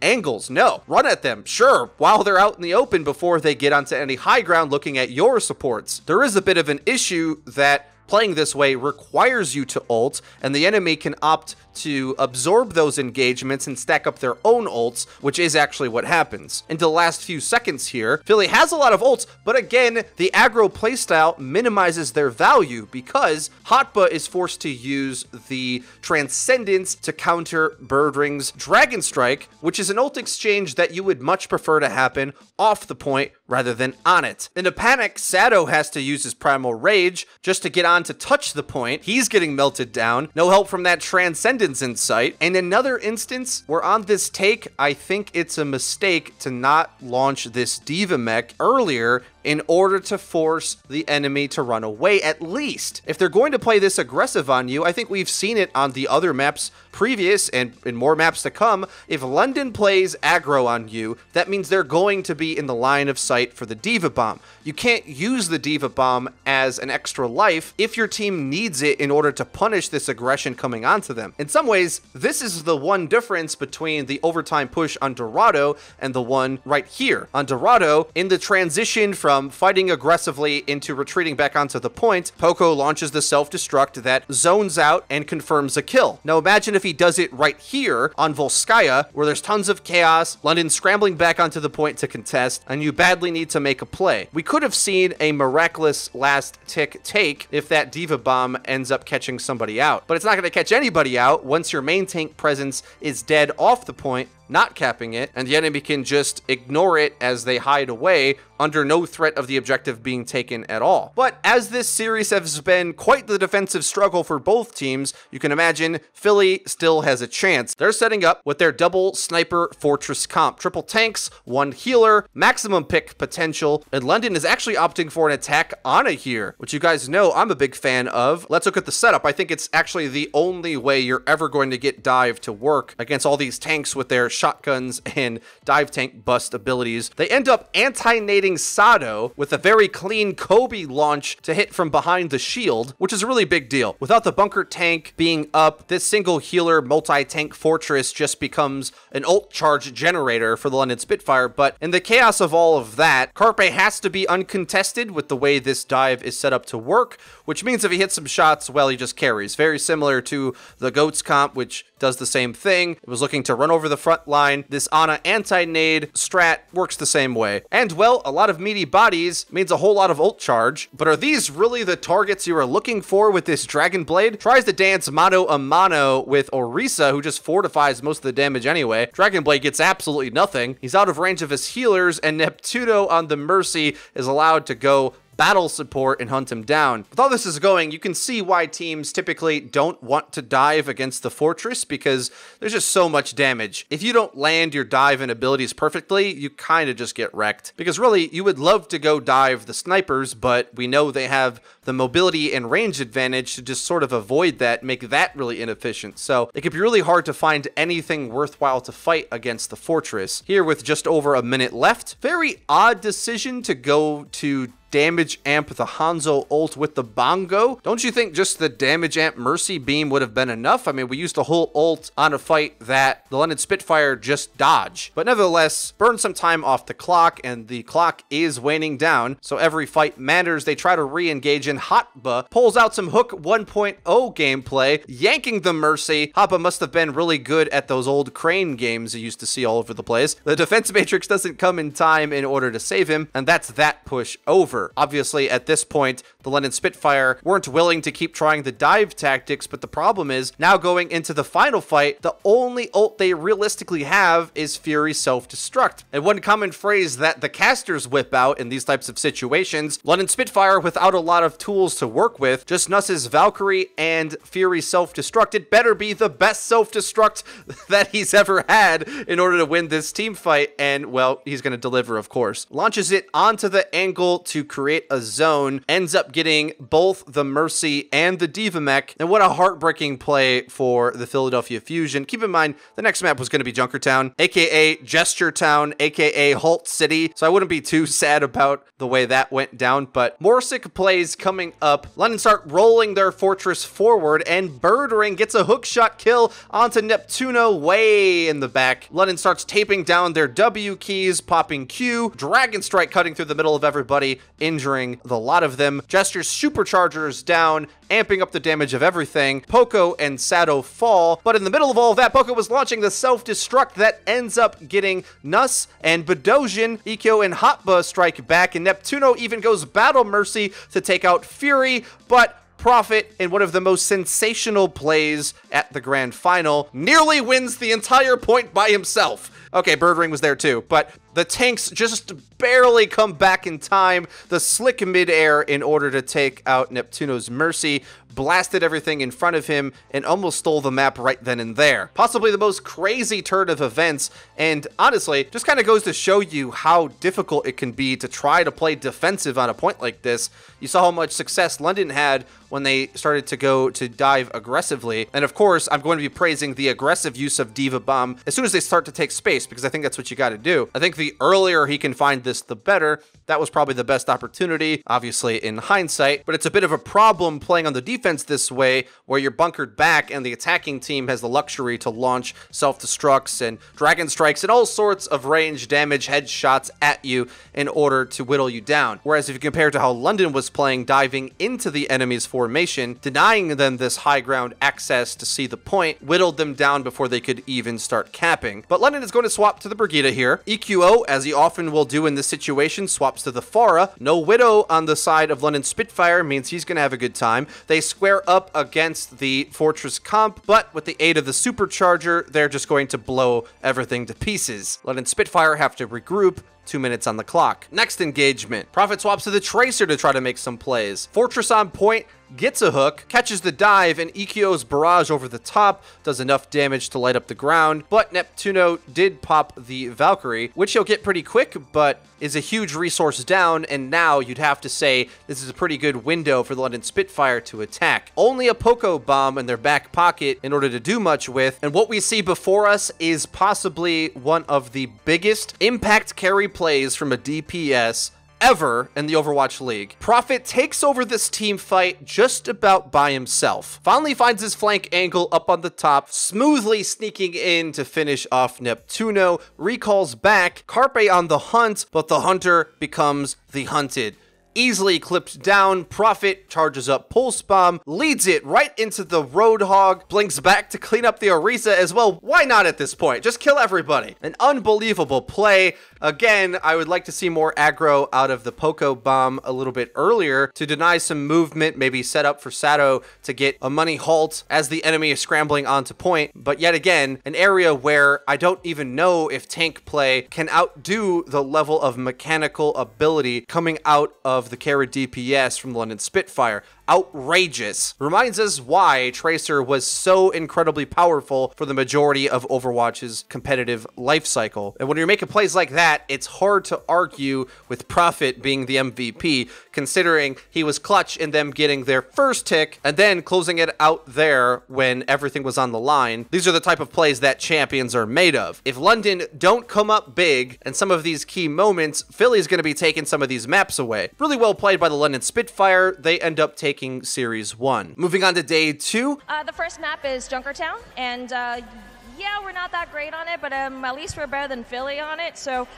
angles. No, run at them, sure, while they're out in the open before they get onto any high ground looking at your supports. There is a bit of an issue that playing this way requires you to ult, and the enemy can opt to absorb those engagements and stack up their own ults, which is actually what happens. Into the last few seconds here, Philly has a lot of ults, but again, the aggro playstyle minimizes their value because Hotba is forced to use the Transcendence to counter Birdring's Dragon Strike, which is an ult exchange that you would much prefer to happen off the point rather than on it. In a panic, Sado has to use his Primal Rage just to get on to touch the point. He's getting melted down. No help from that Transcendence in sight. And another instance where on this take, I think it's a mistake to not launch this Diva mech earlier in order to force the enemy to run away at least. If they're going to play this aggressive on you, I think we've seen it on the other maps previous and in more maps to come. If London plays aggro on you, that means they're going to be in the line of sight for the Diva Bomb. You can't use the Diva Bomb as an extra life if your team needs it in order to punish this aggression coming onto them. In some ways, this is the one difference between the overtime push on Dorado and the one right here. On Dorado, in the transition from fighting aggressively into retreating back onto the point, Poco launches the self-destruct that zones out and confirms a kill. Now imagine if he does it right here on Volskaya, where there's tons of chaos, London scrambling back onto the point to contest, and you badly need to make a play. We could have seen a miraculous last tick take if that Diva Bomb ends up catching somebody out. But it's not going to catch anybody out once your main tank presence is dead off the point, not capping it, and the enemy can just ignore it as they hide away under no threat of the objective being taken at all. But as this series has been quite the defensive struggle for both teams, you can imagine Philly still has a chance. They're setting up with their double sniper fortress comp. Triple tanks, one healer, maximum pick potential, and London is actually opting for an attack Ana here, which you guys know I'm a big fan of. Let's look at the setup. I think it's actually the only way you're ever going to get dive to work against all these tanks with their shotguns and dive tank bust abilities. They end up anti-nading Sado with a very clean Kobe launch to hit from behind the shield, which is a really big deal. Without the bunker tank being up, this single healer multi-tank fortress just becomes an ult charge generator for the London Spitfire. But in the chaos of all of that, Carpe has to be uncontested with the way this dive is set up to work, which means if he hits some shots, well, he just carries. Very similar to the Goats comp, which does the same thing. It was looking to run over the front line. This Ana anti-nade strat works the same way. And well, a lot of meaty bodies means a whole lot of ult charge. But are these really the targets you are looking for with this Dragon Blade? Tries to dance mano a mano with Orisa, who just fortifies most of the damage anyway. Dragon Blade gets absolutely nothing. He's out of range of his healers, and Neptuno on the Mercy is allowed to go battle support and hunt him down. With all this is going, you can see why teams typically don't want to dive against the fortress because there's just so much damage. If you don't land your dive and abilities perfectly, you kind of just get wrecked. Because really, you would love to go dive the snipers, but we know they have the mobility and range advantage to just sort of avoid that, make that really inefficient. So it could be really hard to find anything worthwhile to fight against the fortress. Here with just over a minute left, very odd decision to go to damage amp the Hanzo ult with the bongo. Don't you think just the damage amp Mercy beam would have been enough? I mean, we used a whole ult on a fight that the London Spitfire just dodge. But nevertheless, burn some time off the clock, and the clock is waning down, so every fight matters. They try to re-engage, and Hotba pulls out some Hook 1.0 gameplay, yanking the Mercy. Hotba must have been really good at those old crane games you used to see all over the place. The defense matrix doesn't come in time in order to save him, and that's that push over. ever. Obviously, at this point, the London Spitfire weren't willing to keep trying the dive tactics, but the problem is, now going into the final fight, the only ult they realistically have is Fury Self-Destruct. And one common phrase that the casters whip out in these types of situations, London Spitfire, without a lot of tools to work with, just nusses Valkyrie and Fury Self-Destruct. It better be the best self-destruct that he's ever had in order to win this team fight, and, well, he's going to deliver, of course. Launches it onto the angle to create a zone, ends up getting both the Mercy and the Diva mech, and what a heartbreaking play for the Philadelphia Fusion. Keep in mind, the next map was going to be Junkertown, aka Gesture Town, aka Halt City, so I wouldn't be too sad about the way that went down, but more sick plays coming up. London start rolling their fortress forward, and Birdring gets a hookshot kill onto Neptuno way in the back. London starts taping down their W keys, popping Q, Dragon Strike cutting through the middle of everybody, injuring the lot of them. Gesture's superchargers down, amping up the damage of everything. Poco and Sato fall, but in the middle of all of that, Poco was launching the self-destruct that ends up getting Nuss and Bedosian. Ikyo and Hotba strike back, and Neptuno even goes Battle Mercy to take out Fury, but Prophet, in one of the most sensational plays at the grand final, nearly wins the entire point by himself. Okay, Birdring was there too, but the tanks just barely come back in time. The slick midair in order to take out Neptuno's Mercy, blasted everything in front of him, and almost stole the map right then and there. Possibly the most crazy turn of events, and honestly, just kind of goes to show you how difficult it can be to try to play defensive on a point like this. You saw how much success London had when they started to go to dive aggressively, and of course, I'm going to be praising the aggressive use of Diva Bomb as soon as they start to take space, because I think that's what you got to do. I think the earlier he can find this, the better. That was probably the best opportunity, obviously in hindsight, but it's a bit of a problem playing on the defense this way, where you're bunkered back and the attacking team has the luxury to launch self-destructs and dragon strikes and all sorts of range damage headshots at you in order to whittle you down. Whereas if you compare to how London was playing, diving into the enemy's formation, denying them this high ground access to see the point, whittled them down before they could even start capping. But London is going to swap to the Brigida here. EQO, as he often will do in this situation, swaps to the Pharah. No Widow on the side of London Spitfire means he's going to have a good time. They square up against the Fortress comp, but with the aid of the supercharger, they're just going to blow everything to pieces. London Spitfire have to regroup. 2 minutes on the clock. Next engagement. Prophet swaps to the Tracer to try to make some plays. Fortress on point, gets a hook, catches the dive, and EQO's barrage over the top does enough damage to light up the ground, but Neptuno did pop the Valkyrie, which he'll get pretty quick, but is a huge resource down, and now you'd have to say this is a pretty good window for the London Spitfire to attack. Only a Poco bomb in their back pocket in order to do much with, and what we see before us is possibly one of the biggest impact carry plays from a DPS ever in the Overwatch League. Prophet takes over this team fight just about by himself. Finally finds his flank angle up on the top, smoothly sneaking in to finish off Neptuno, recalls back, Carpe on the hunt, but the hunter becomes the hunted. Easily clipped down, Prophet charges up Pulse Bomb, leads it right into the Roadhog, blinks back to clean up the Orisa as well. Why not at this point? Just kill everybody. An unbelievable play. Again, I would like to see more aggro out of the Poco Bomb a little bit earlier to deny some movement, maybe set up for Sato to get a money halt as the enemy is scrambling onto point. But yet again, an area where I don't even know if tank play can outdo the level of mechanical ability coming out of the carry DPS from London Spitfire. Outrageous. Reminds us why Tracer was so incredibly powerful for the majority of Overwatch's competitive life cycle. And when you're making plays like that, it's hard to argue with Prophet being the MVP, considering he was clutch in them getting their first tick and then closing it out there when everything was on the line. These are the type of plays that champions are made of. If London don't come up big in some of these key moments, Philly's going to be taking some of these maps away. Really well played by the London Spitfire. They end up taking Series 1. Moving on to day 2. The first map is Junkertown, and yeah, we're not that great on it, but at least we're better than Philly on it, so...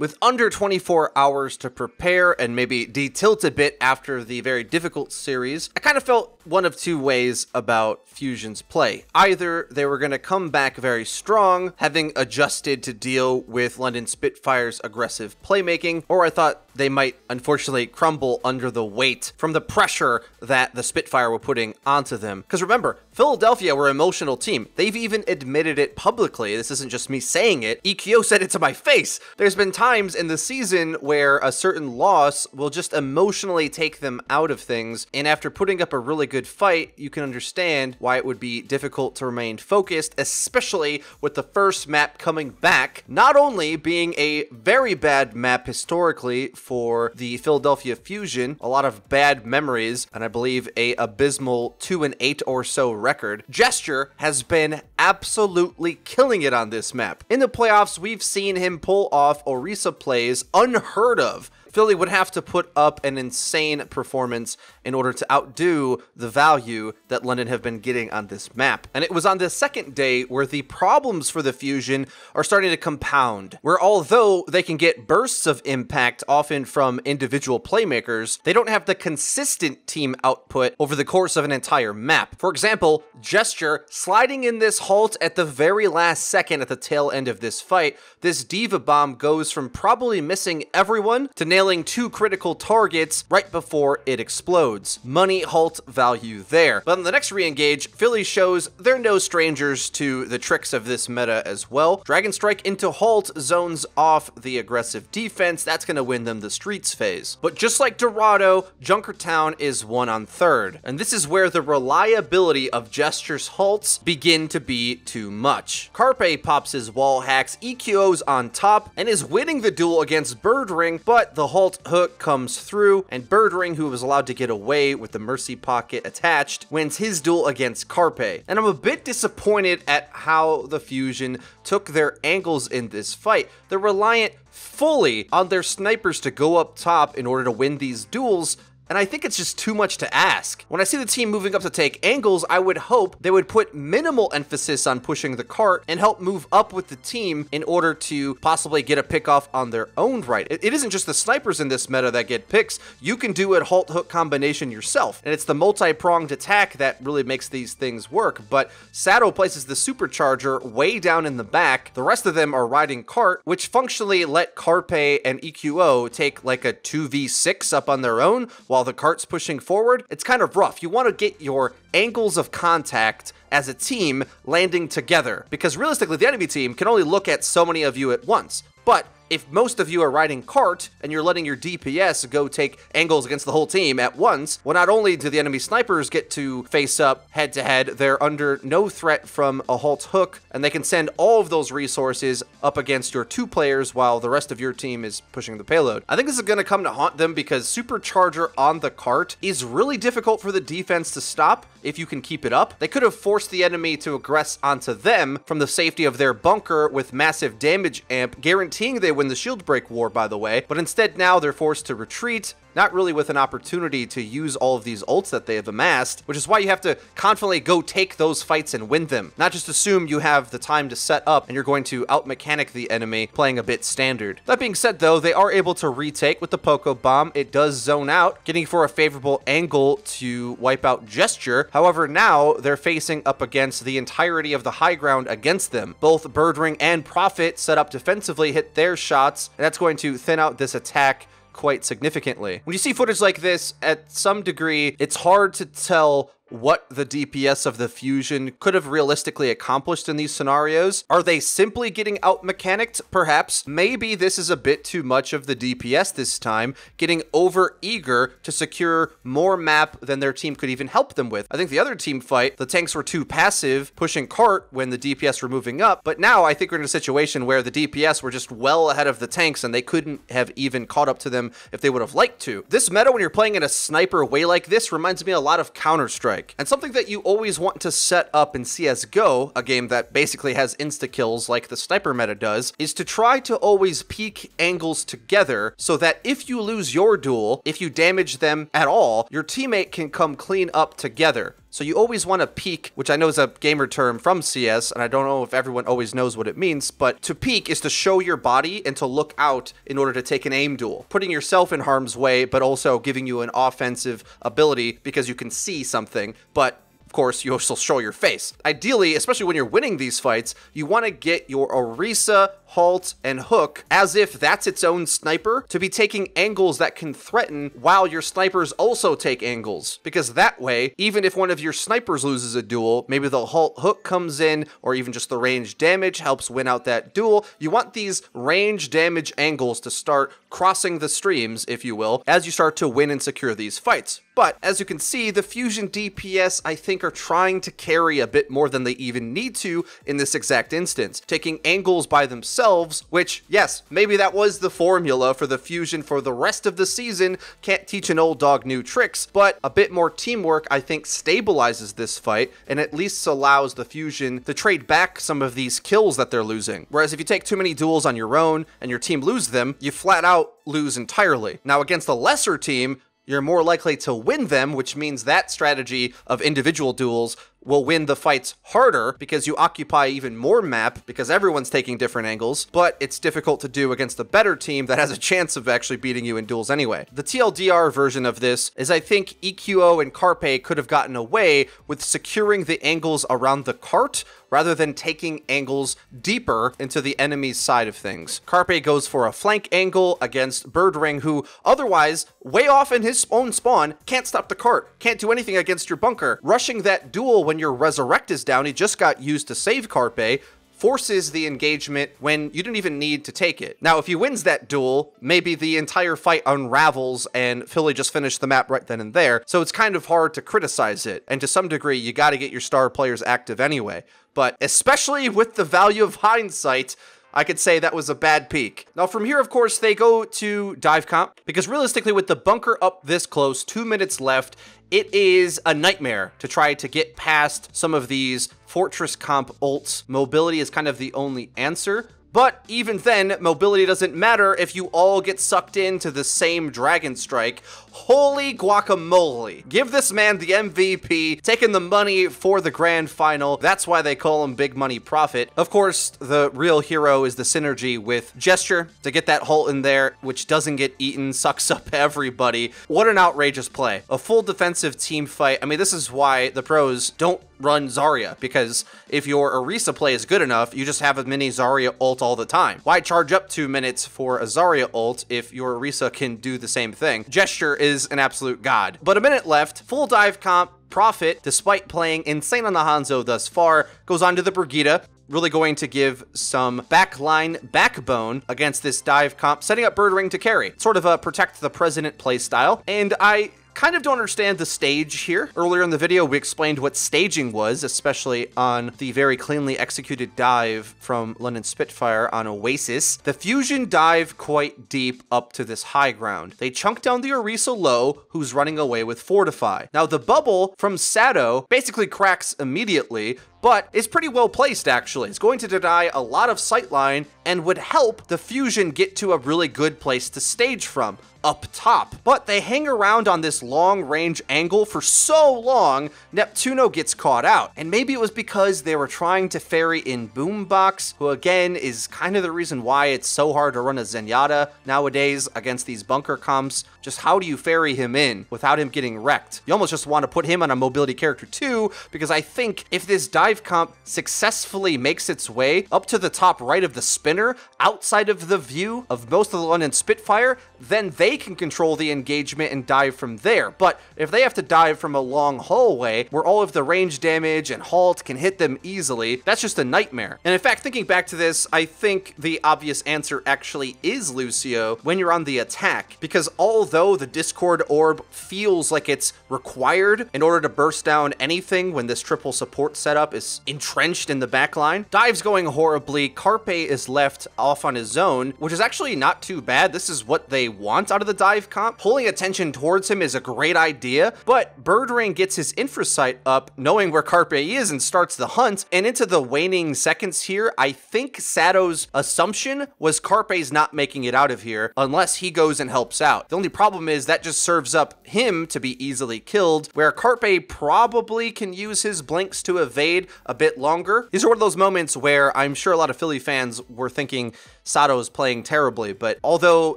with under 24 hours to prepare and maybe de-tilt a bit after the very difficult series, I kind of felt one of two ways about Fusion's play. Either they were going to come back very strong, having adjusted to deal with London Spitfire's aggressive playmaking, or I thought they might unfortunately crumble under the weight from the pressure that the Spitfire were putting onto them. Because remember, Philadelphia were an emotional team. They've even admitted it publicly. This isn't just me saying it. EQO said it to my face. There's been times in the season where a certain loss will just emotionally take them out of things, and after putting up a really good fight, you can understand why it would be difficult to remain focused, especially with the first map coming back, not only being a very bad map historically for the Philadelphia Fusion, a lot of bad memories, and I believe a abysmal 2-8 or so record. Gesture has been absolutely killing it on this map. In the playoffs, we've seen him pull off Orisa plays unheard of. Philly would have to put up an insane performance in order to outdo the value that London have been getting on this map. And it was on the second day where the problems for the Fusion are starting to compound, where although they can get bursts of impact often from individual playmakers, they don't have the consistent team output over the course of an entire map. For example, Gesture sliding in this halt at the very last second at the tail end of this fight, this Diva Bomb goes from probably missing everyone to nailing 2 critical targets right before it explodes. Money halt value there. But on the next re-engage, Philly shows they're no strangers to the tricks of this meta as well. Dragon Strike into halt zones off the aggressive defense. That's going to win them the streets phase. But just like Dorado, Junkertown is 1 on 3rd. And this is where the reliability of Gesture's halts begin to be too much. Carpe pops his wall hacks, EQO's on top, and is winning the duel against Birdring, but the halt hook comes through, and Birdring, who was allowed to get away with the Mercy Pocket attached, wins his duel against Carpe. And I'm a bit disappointed at how the Fusion took their angles in this fight. They're reliant fully on their snipers to go up top in order to win these duels, and I think it's just too much to ask. When I see the team moving up to take angles, I would hope they would put minimal emphasis on pushing the cart and help move up with the team in order to possibly get a pick off on their own right. It isn't just the snipers in this meta that get picks. You can do a halt hook combination yourself, and it's the multi-pronged attack that really makes these things work. But Sato places the supercharger way down in the back. The rest of them are riding cart, which functionally let Carpe and EQO take like a 2v6 up on their own while the cart's pushing forward. It's kind of rough. You want to get your angles of contact as a team landing together, because realistically the enemy team can only look at so many of you at once. But if most of you are riding cart and you're letting your DPS go take angles against the whole team at once, well, not only do the enemy snipers get to face up head to head, they're under no threat from a halt hook, and they can send all of those resources up against your 2 players while the rest of your team is pushing the payload. I think this is going to come to haunt them because supercharger on the cart is really difficult for the defense to stop if you can keep it up. They could have forced the enemy to aggress onto them from the safety of their bunker with massive damage amp, guaranteeing they win the shield break war, by the way, but instead now they're forced to retreat, not really with an opportunity to use all of these ults that they have amassed, which is why you have to confidently go take those fights and win them. Not just assume you have the time to set up and you're going to out-mechanic the enemy playing a bit standard. That being said though, they are able to retake with the Poco Bomb. It does zone out, getting for a favorable angle to wipe out Gesture. However, now they're facing up against the entirety of the high ground against them. Both Birdring and Prophet set up defensively hit their shots, and that's going to thin out this attack quite significantly. When you see footage like this, at some degree, it's hard to tell what the DPS of the Fusion could have realistically accomplished in these scenarios. Are they simply getting out-mechanicked? Perhaps. Maybe this is a bit too much of the DPS this time, getting over-eager to secure more map than their team could even help them with. I think the other team fight, the tanks were too passive, pushing cart when the DPS were moving up, but now I think we're in a situation where the DPS were just well ahead of the tanks and they couldn't have even caught up to them if they would have liked to. This meta, when you're playing in a sniper way like this, reminds me a lot of Counter-Strike. And something that you always want to set up in CSGO, a game that basically has insta-kills like the sniper meta does, is to try to always peak angles together so that if you lose your duel, if you damage them at all, your teammate can come clean up together. So you always want to peek, which I know is a gamer term from CS, and I don't know if everyone always knows what it means, but to peek is to show your body and to look out in order to take an aim duel, putting yourself in harm's way, but also giving you an offensive ability because you can see something, but of course, you also show your face. Ideally, especially when you're winning these fights, you want to get your Orisa, Halt, and Hook as if that's its own sniper to be taking angles that can threaten while your snipers also take angles. Because that way, even if one of your snipers loses a duel, maybe the Halt Hook comes in, or even just the range damage helps win out that duel. You want these range damage angles to start crossing the streams, if you will, as you start to win and secure these fights. But as you can see, the Fusion DPS, I think, are trying to carry a bit more than they even need to in this exact instance, taking angles by themselves, which, yes, maybe that was the formula for the Fusion for the rest of the season. Can't teach an old dog new tricks, but a bit more teamwork, I think, stabilizes this fight and at least allows the Fusion to trade back some of these kills that they're losing. Whereas if you take too many duels on your own and your team lose them, you flat out lose entirely. Now, against a lesser team, you're more likely to win them, which means that strategy of individual duels will win the fights harder because you occupy even more map because everyone's taking different angles, but it's difficult to do against a better team that has a chance of actually beating you in duels anyway. The TLDR version of this is I think EQO and Carpe could have gotten away with securing the angles around the cart rather than taking angles deeper into the enemy's side of things. Carpe goes for a flank angle against Birdring, who otherwise, way off in his own spawn, can't stop the cart, can't do anything against your bunker. Rushing that duel when your Resurrect is down, he just got used to save Carpe, forces the engagement when you didn't even need to take it. Now, if he wins that duel, maybe the entire fight unravels and Philly just finished the map right then and there, so it's kind of hard to criticize it. And to some degree, you gotta get your star players active anyway. But especially with the value of hindsight, I could say that was a bad peak. Now from here, of course, they go to dive comp, because realistically with the bunker up this close, 2 minutes left, it is a nightmare to try to get past some of these Fortress comp ults. Mobility is kind of the only answer. But even then, mobility doesn't matter if you all get sucked into the same Dragon Strike. Holy guacamole. Give this man the MVP, taking the money for the grand final. That's why they call him Big Money Profit. Of course, the real hero is the synergy with Gesture to get that Halt in there, which doesn't get eaten, sucks up everybody. What an outrageous play. A full defensive team fight. I mean, this is why the pros don't run Zarya, because if your Orisa play is good enough, you just have a mini Zarya ult all the time. Why charge up 2 minutes for a Zarya ult if your Orisa can do the same thing? Gesture is an absolute god. But a minute left, full dive comp, Profit, despite playing insane on the Hanzo thus far, goes on to the Brigida, really going to give some backline backbone against this dive comp, setting up Birdring to carry. Sort of a protect the president playstyle, and I kind of don't understand the stage here. Earlier in the video, we explained what staging was, especially on the very cleanly executed dive from London Spitfire on Oasis. The Fusion dive quite deep up to this high ground. They chunk down the Orisa low, who's running away with Fortify. Now, the bubble from Sado basically cracks immediately, but it's pretty well placed, actually. It's going to deny a lot of sightline and would help the Fusion get to a really good place to stage from, up top. But they hang around on this long range angle for so long, Neptuno gets caught out. And maybe it was because they were trying to ferry in Boombox, who again is kind of the reason why it's so hard to run a Zenyatta nowadays against these bunker comps. Just how do you ferry him in without him getting wrecked? You almost just want to put him on a mobility character too, because I think if this dive comp successfully makes its way up to the top right of the spinner, outside of the view of most of the London Spitfire, then they can control the engagement and dive from there. But if they have to dive from a long hallway where all of the range damage and halt can hit them easily, that's just a nightmare. And in fact, thinking back to this, I think the obvious answer actually is Lucio when you're on the attack, because although the Discord orb feels like it's required in order to burst down anything when this triple support setup is entrenched in the backline, dive's going horribly. Carpe is left off on his own, which is actually not too bad. This is what they want out out of the dive comp. Pulling attention towards him is a great idea, but Birdrain gets his infrasight up, knowing where Carpe is, and starts the hunt. And into the waning seconds here, I think Sato's assumption was Carpe's not making it out of here unless he goes and helps out. The only problem is that just serves up him to be easily killed, where Carpe probably can use his blinks to evade a bit longer. These are one of those moments where I'm sure a lot of Philly fans were thinking Sato's playing terribly, but although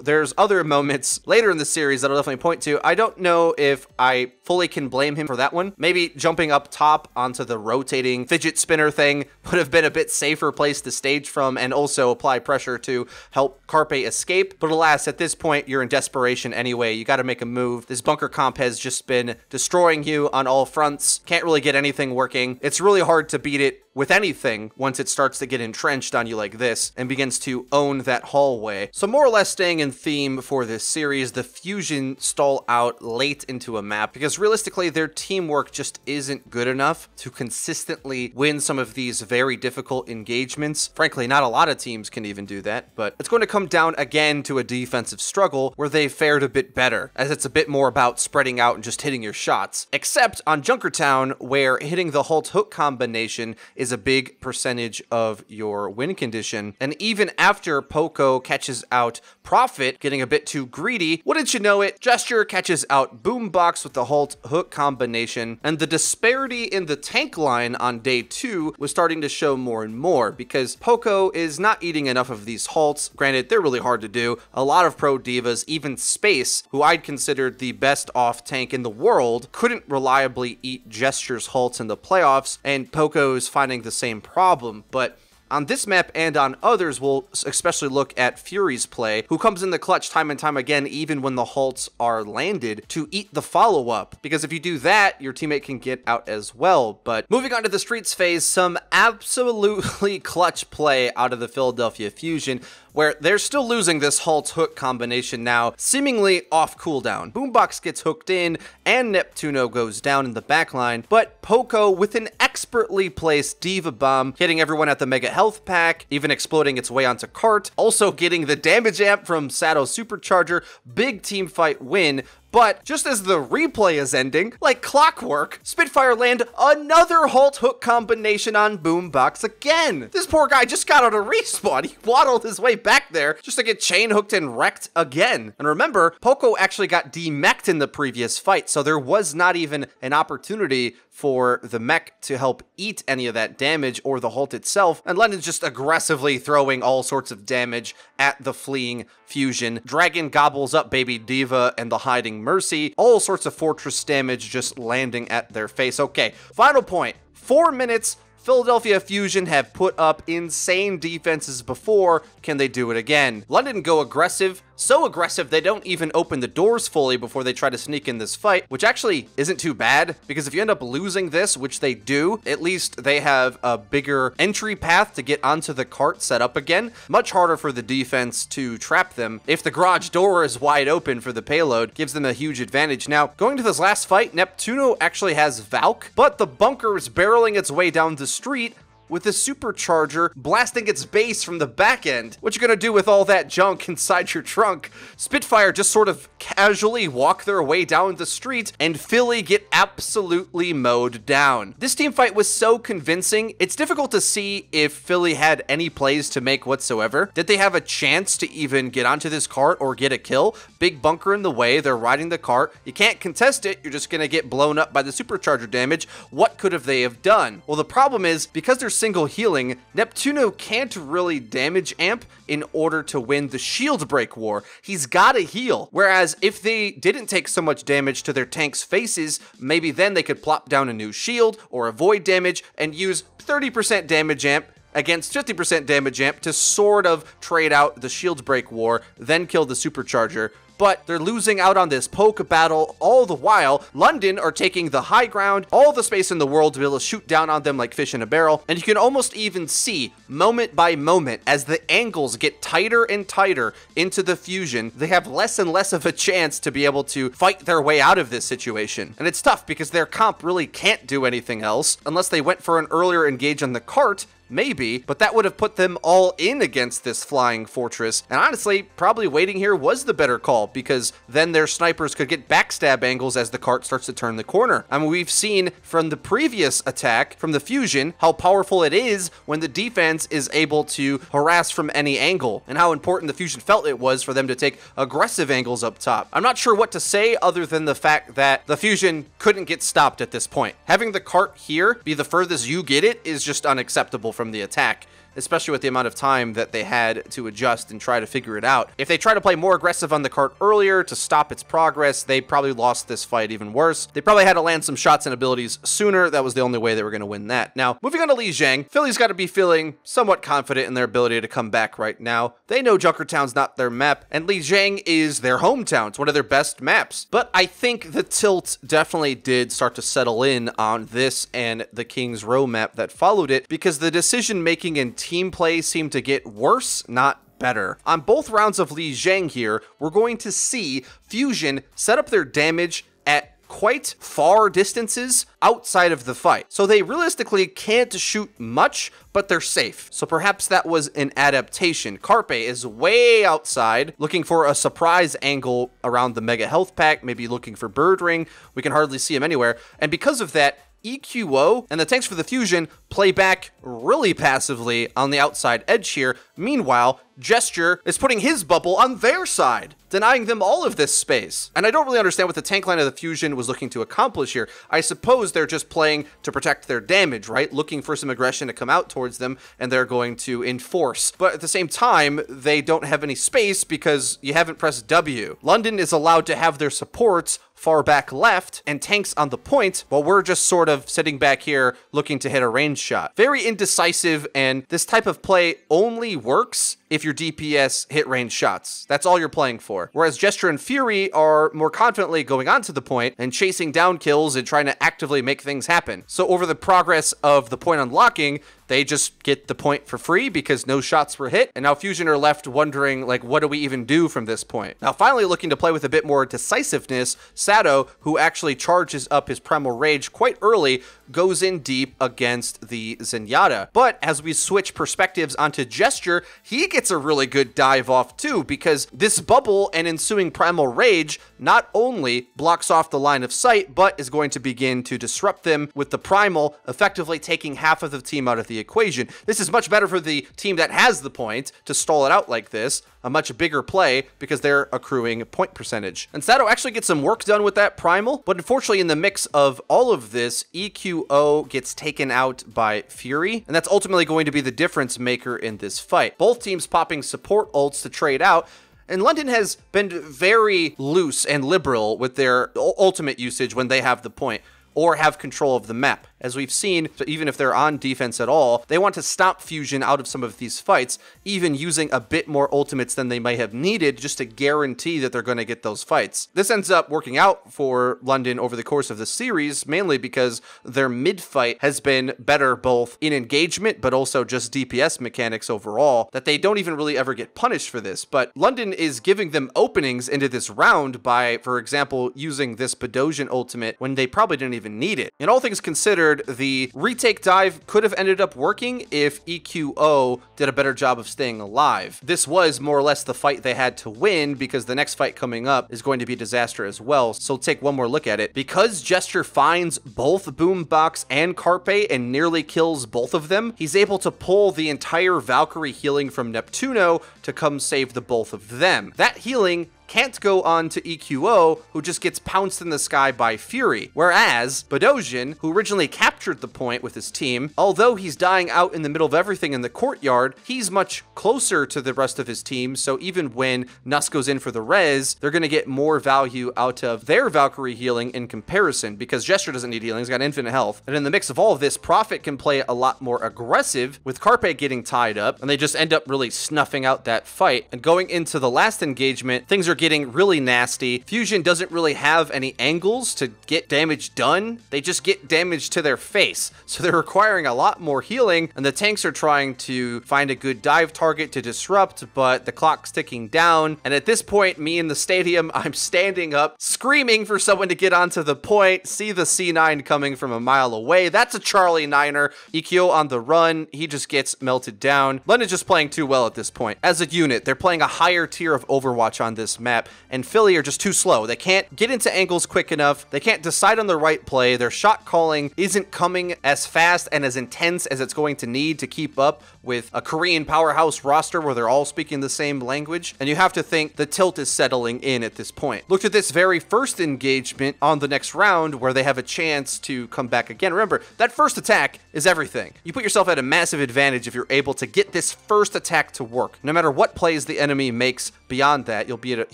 there's other moments later in the series that I'll definitely point to, I don't know if I fully can blame him for that one. Maybe jumping up top onto the rotating fidget spinner thing would have been a bit safer place to stage from and also apply pressure to help Carpe escape. But alas, at this point, you're in desperation anyway. You got to make a move. This bunker comp has just been destroying you on all fronts. Can't really get anything working. It's really hard to beat it with anything once it starts to get entrenched on you like this and begins to own that hallway. So more or less staying in theme for this series, the Fusion stall out late into a map because realistically their teamwork just isn't good enough to consistently win some of these very difficult engagements. Frankly, not a lot of teams can even do that, but it's going to come down again to a defensive struggle where they fared a bit better, as it's a bit more about spreading out and just hitting your shots. Except on Junkertown, where hitting the halt hook combination is a big percentage of your win condition. And even after Poco catches out Prophet, getting a bit too greedy, wouldn't you know it, Gesture catches out Boombox with the halt hook combination, and the disparity in the tank line on day 2 was starting to show more and more because Poco is not eating enough of these halts. Granted, they're really hard to do. A lot of pro divas, even Space, who I'd considered the best off tank in the world, couldn't reliably eat Gesture's halts in the playoffs, and Poco's finding the same problem. But on this map and on others, we'll especially look at Fury's play, who comes in the clutch time and time again, even when the halts are landed, to eat the follow-up. Because if you do that, your teammate can get out as well. But moving on to the streets phase, some absolutely clutch play out of the Philadelphia Fusion, where they're still losing this halt hook combination now, seemingly off cooldown. Boombox gets hooked in, and Neptuno goes down in the backline, but Poco with an expertly placed Diva Bomb, hitting everyone at the Mega Health Pack, even exploding its way onto Cart, also getting the damage amp from Sato's Supercharger, big team fight win. But just as the replay is ending, like clockwork, Spitfire land another halt hook combination on Boombox again. This poor guy just got out of respawn. He waddled his way back there just to get chain hooked and wrecked again. And remember, Poco actually got demeched in the previous fight, so there was not even an opportunity for the mech to help eat any of that damage or the halt itself, and London's just aggressively throwing all sorts of damage at the fleeing Fusion. Dragon gobbles up Baby Diva and the hiding Mercy, all sorts of fortress damage just landing at their face. Okay, final point, 4 minutes. Philadelphia Fusion have put up insane defenses before. Can they do it again? London go aggressive, so aggressive they don't even open the doors fully before they try to sneak in this fight, which actually isn't too bad, because if you end up losing this, which they do, at least they have a bigger entry path to get onto the cart set up again. Much harder for the defense to trap them. If the garage door is wide open for the payload, gives them a huge advantage. Now, going to this last fight, Neptuno actually has Valk, but the bunker is barreling its way down the street with a supercharger blasting its base from the back end. What you gonna do with all that junk inside your trunk? Spitfire just sort of casually walk their way down the street, and Philly get absolutely mowed down. This team fight was so convincing, it's difficult to see if Philly had any plays to make whatsoever. Did they have a chance to even get onto this cart or get a kill? Big bunker in the way, they're riding the cart. You can't contest it, you're just gonna get blown up by the supercharger damage. What could have they have done? Well, the problem is, because they're single healing, Neptuno can't really damage amp in order to win the shield break war. He's gotta heal. Whereas if they didn't take so much damage to their tanks' faces, maybe then they could plop down a new shield or avoid damage and use 30% damage amp against 50% damage amp to sort of trade out the shield break war, then kill the supercharger. But they're losing out on this poke battle all the while. London are taking the high ground, all the space in the world to be able to shoot down on them like fish in a barrel. And you can almost even see, moment by moment, as the angles get tighter and tighter into the Fusion, they have less and less of a chance to be able to fight their way out of this situation. And it's tough because their comp really can't do anything else unless they went for an earlier engage on the cart. maybe, but that would have put them all in against this flying fortress. And honestly, probably waiting here was the better call, because then their snipers could get backstab angles as the cart starts to turn the corner. I mean, we've seen from the previous attack from the Fusion how powerful it is when the defense is able to harass from any angle, and how important the Fusion felt it was for them to take aggressive angles up top. I'm not sure what to say other than the fact that the Fusion couldn't get stopped at this point. Having the cart here be the furthest you get it is just unacceptable from the attack, especially with the amount of time that they had to adjust and try to figure it out. If they try to play more aggressive on the cart earlier to stop its progress, they probably lost this fight even worse. They probably had to land some shots and abilities sooner. That was the only way they were going to win that. Now, moving on to Lijiang, Philly's got to be feeling somewhat confident in their ability to come back right now. They know Junkertown's not their map, and Lijiang is their hometown. It's one of their best maps. But I think the tilt definitely did start to settle in on this and the King's Row map that followed it, because the decision-making and team play seemed to get worse, not better. On both rounds of Lijiang here, we're going to see Fusion set up their damage at quite far distances outside of the fight. So they realistically can't shoot much, but they're safe. So perhaps that was an adaptation. Carpe is way outside, looking for a surprise angle around the Mega Health Pack, maybe looking for Bird Ring. We can hardly see him anywhere. And because of that, EQO and the tanks for the Fusion play back really passively on the outside edge here. Meanwhile, Gesture is putting his bubble on their side, denying them all of this space. And I don't really understand what the tank line of the Fusion was looking to accomplish here. I suppose they're just playing to protect their damage, right? Looking for some aggression to come out towards them, and they're going to enforce. But at the same time, they don't have any space because you haven't pressed W. London is allowed to have their supports far back left and tanks on the point, while we're just sort of sitting back here looking to hit a range shot. Very indecisive, and this type of play only works if your DPS hit range shots. That's all you're playing for. Whereas Gesture and Fury are more confidently going onto the point and chasing down kills and trying to actively make things happen. So over the progress of the point unlocking, they just get the point for free because no shots were hit. And now Fusion are left wondering, like, what do we even do from this point? Now, finally looking to play with a bit more decisiveness, Sato, who actually charges up his Primal Rage quite early, goes in deep against the Zenyatta. But as we switch perspectives onto Gesture, he gets a really good dive off too, because this bubble and ensuing Primal Rage not only blocks off the line of sight, but is going to begin to disrupt them with the Primal, effectively taking half of the team out of the equation. This is much better for the team that has the point to stall it out like this, a much bigger play because they're accruing point percentage. And Sato actually gets some work done with that Primal, but unfortunately in the mix of all of this, EQO gets taken out by Fury, and that's ultimately going to be the difference maker in this fight. Both teams popping support ults to trade out, and London has been very loose and liberal with their ultimate usage when they have the point or have control of the map. As we've seen, even if they're on defense at all, they want to stop Fusion out of some of these fights, even using a bit more ultimates than they might have needed just to guarantee that they're going to get those fights. This ends up working out for London over the course of the series, mainly because their mid-fight has been better both in engagement, but also just DPS mechanics overall, that they don't even really ever get punished for this. But London is giving them openings into this round by, for example, using this Bedosian ultimate when they probably didn't even need it. In all things considered, the retake dive could have ended up working if EQO did a better job of staying alive. This was more or less the fight they had to win, because the next fight coming up is going to be a disaster as well. So take one more look at it. Because Gesture finds both Boombox and Carpe and nearly kills both of them, he's able to pull the entire Valkyrie healing from Neptuno to come save the both of them. That healing can't go on to EQO, who just gets pounced in the sky by Fury. Whereas Bedosian, who originally captured the point with his team, although he's dying out in the middle of everything in the courtyard, he's much closer to the rest of his team, so even when Nuss goes in for the res, they're going to get more value out of their Valkyrie healing in comparison, because Gesture doesn't need healing, he's got infinite health. And in the mix of all of this, Prophet can play a lot more aggressive, with Carpe getting tied up, and they just end up really snuffing out that fight. And going into the last engagement, things are getting really nasty. Fusion doesn't really have any angles to get damage done. They just get damage to their face. So they're requiring a lot more healing, and the tanks are trying to find a good dive target to disrupt, but the clock's ticking down. And at this point, me in the stadium, I'm standing up, screaming for someone to get onto the point, see the C9 coming from a mile away. That's a Charlie Niner. EQO on the run. He just gets melted down. London's just playing too well at this point. As a unit, they're playing a higher tier of Overwatch on this map, and Philly are just too slow. They can't get into angles quick enough. They can't decide on the right play. Their shot calling isn't coming as fast and as intense as it's going to need to keep up with a Korean powerhouse roster where they're all speaking the same language. And you have to think the tilt is settling in at this point. Look at this very first engagement on the next round where they have a chance to come back again. Remember, that first attack is everything. You put yourself at a massive advantage if you're able to get this first attack to work. No matter what plays the enemy makes beyond that, you'll be at a